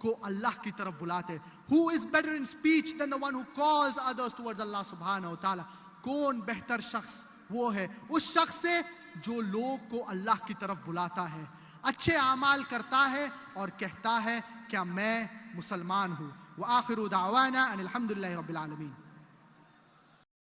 کو اللہ کی طرف بلاتے. Who is better in speech than the one who calls others towards Allah سبحانہ وتعالیٰ. کون بہتر شخص وہ ہے اس شخص سے جو لوگ کو اللہ کی طرف بلاتا ہے, اچھے اعمال کرتا ہے اور کہتا ہے کیا میں مسلمان ہوں. وآخر دعوانا ان الحمد للہ رب العالمین.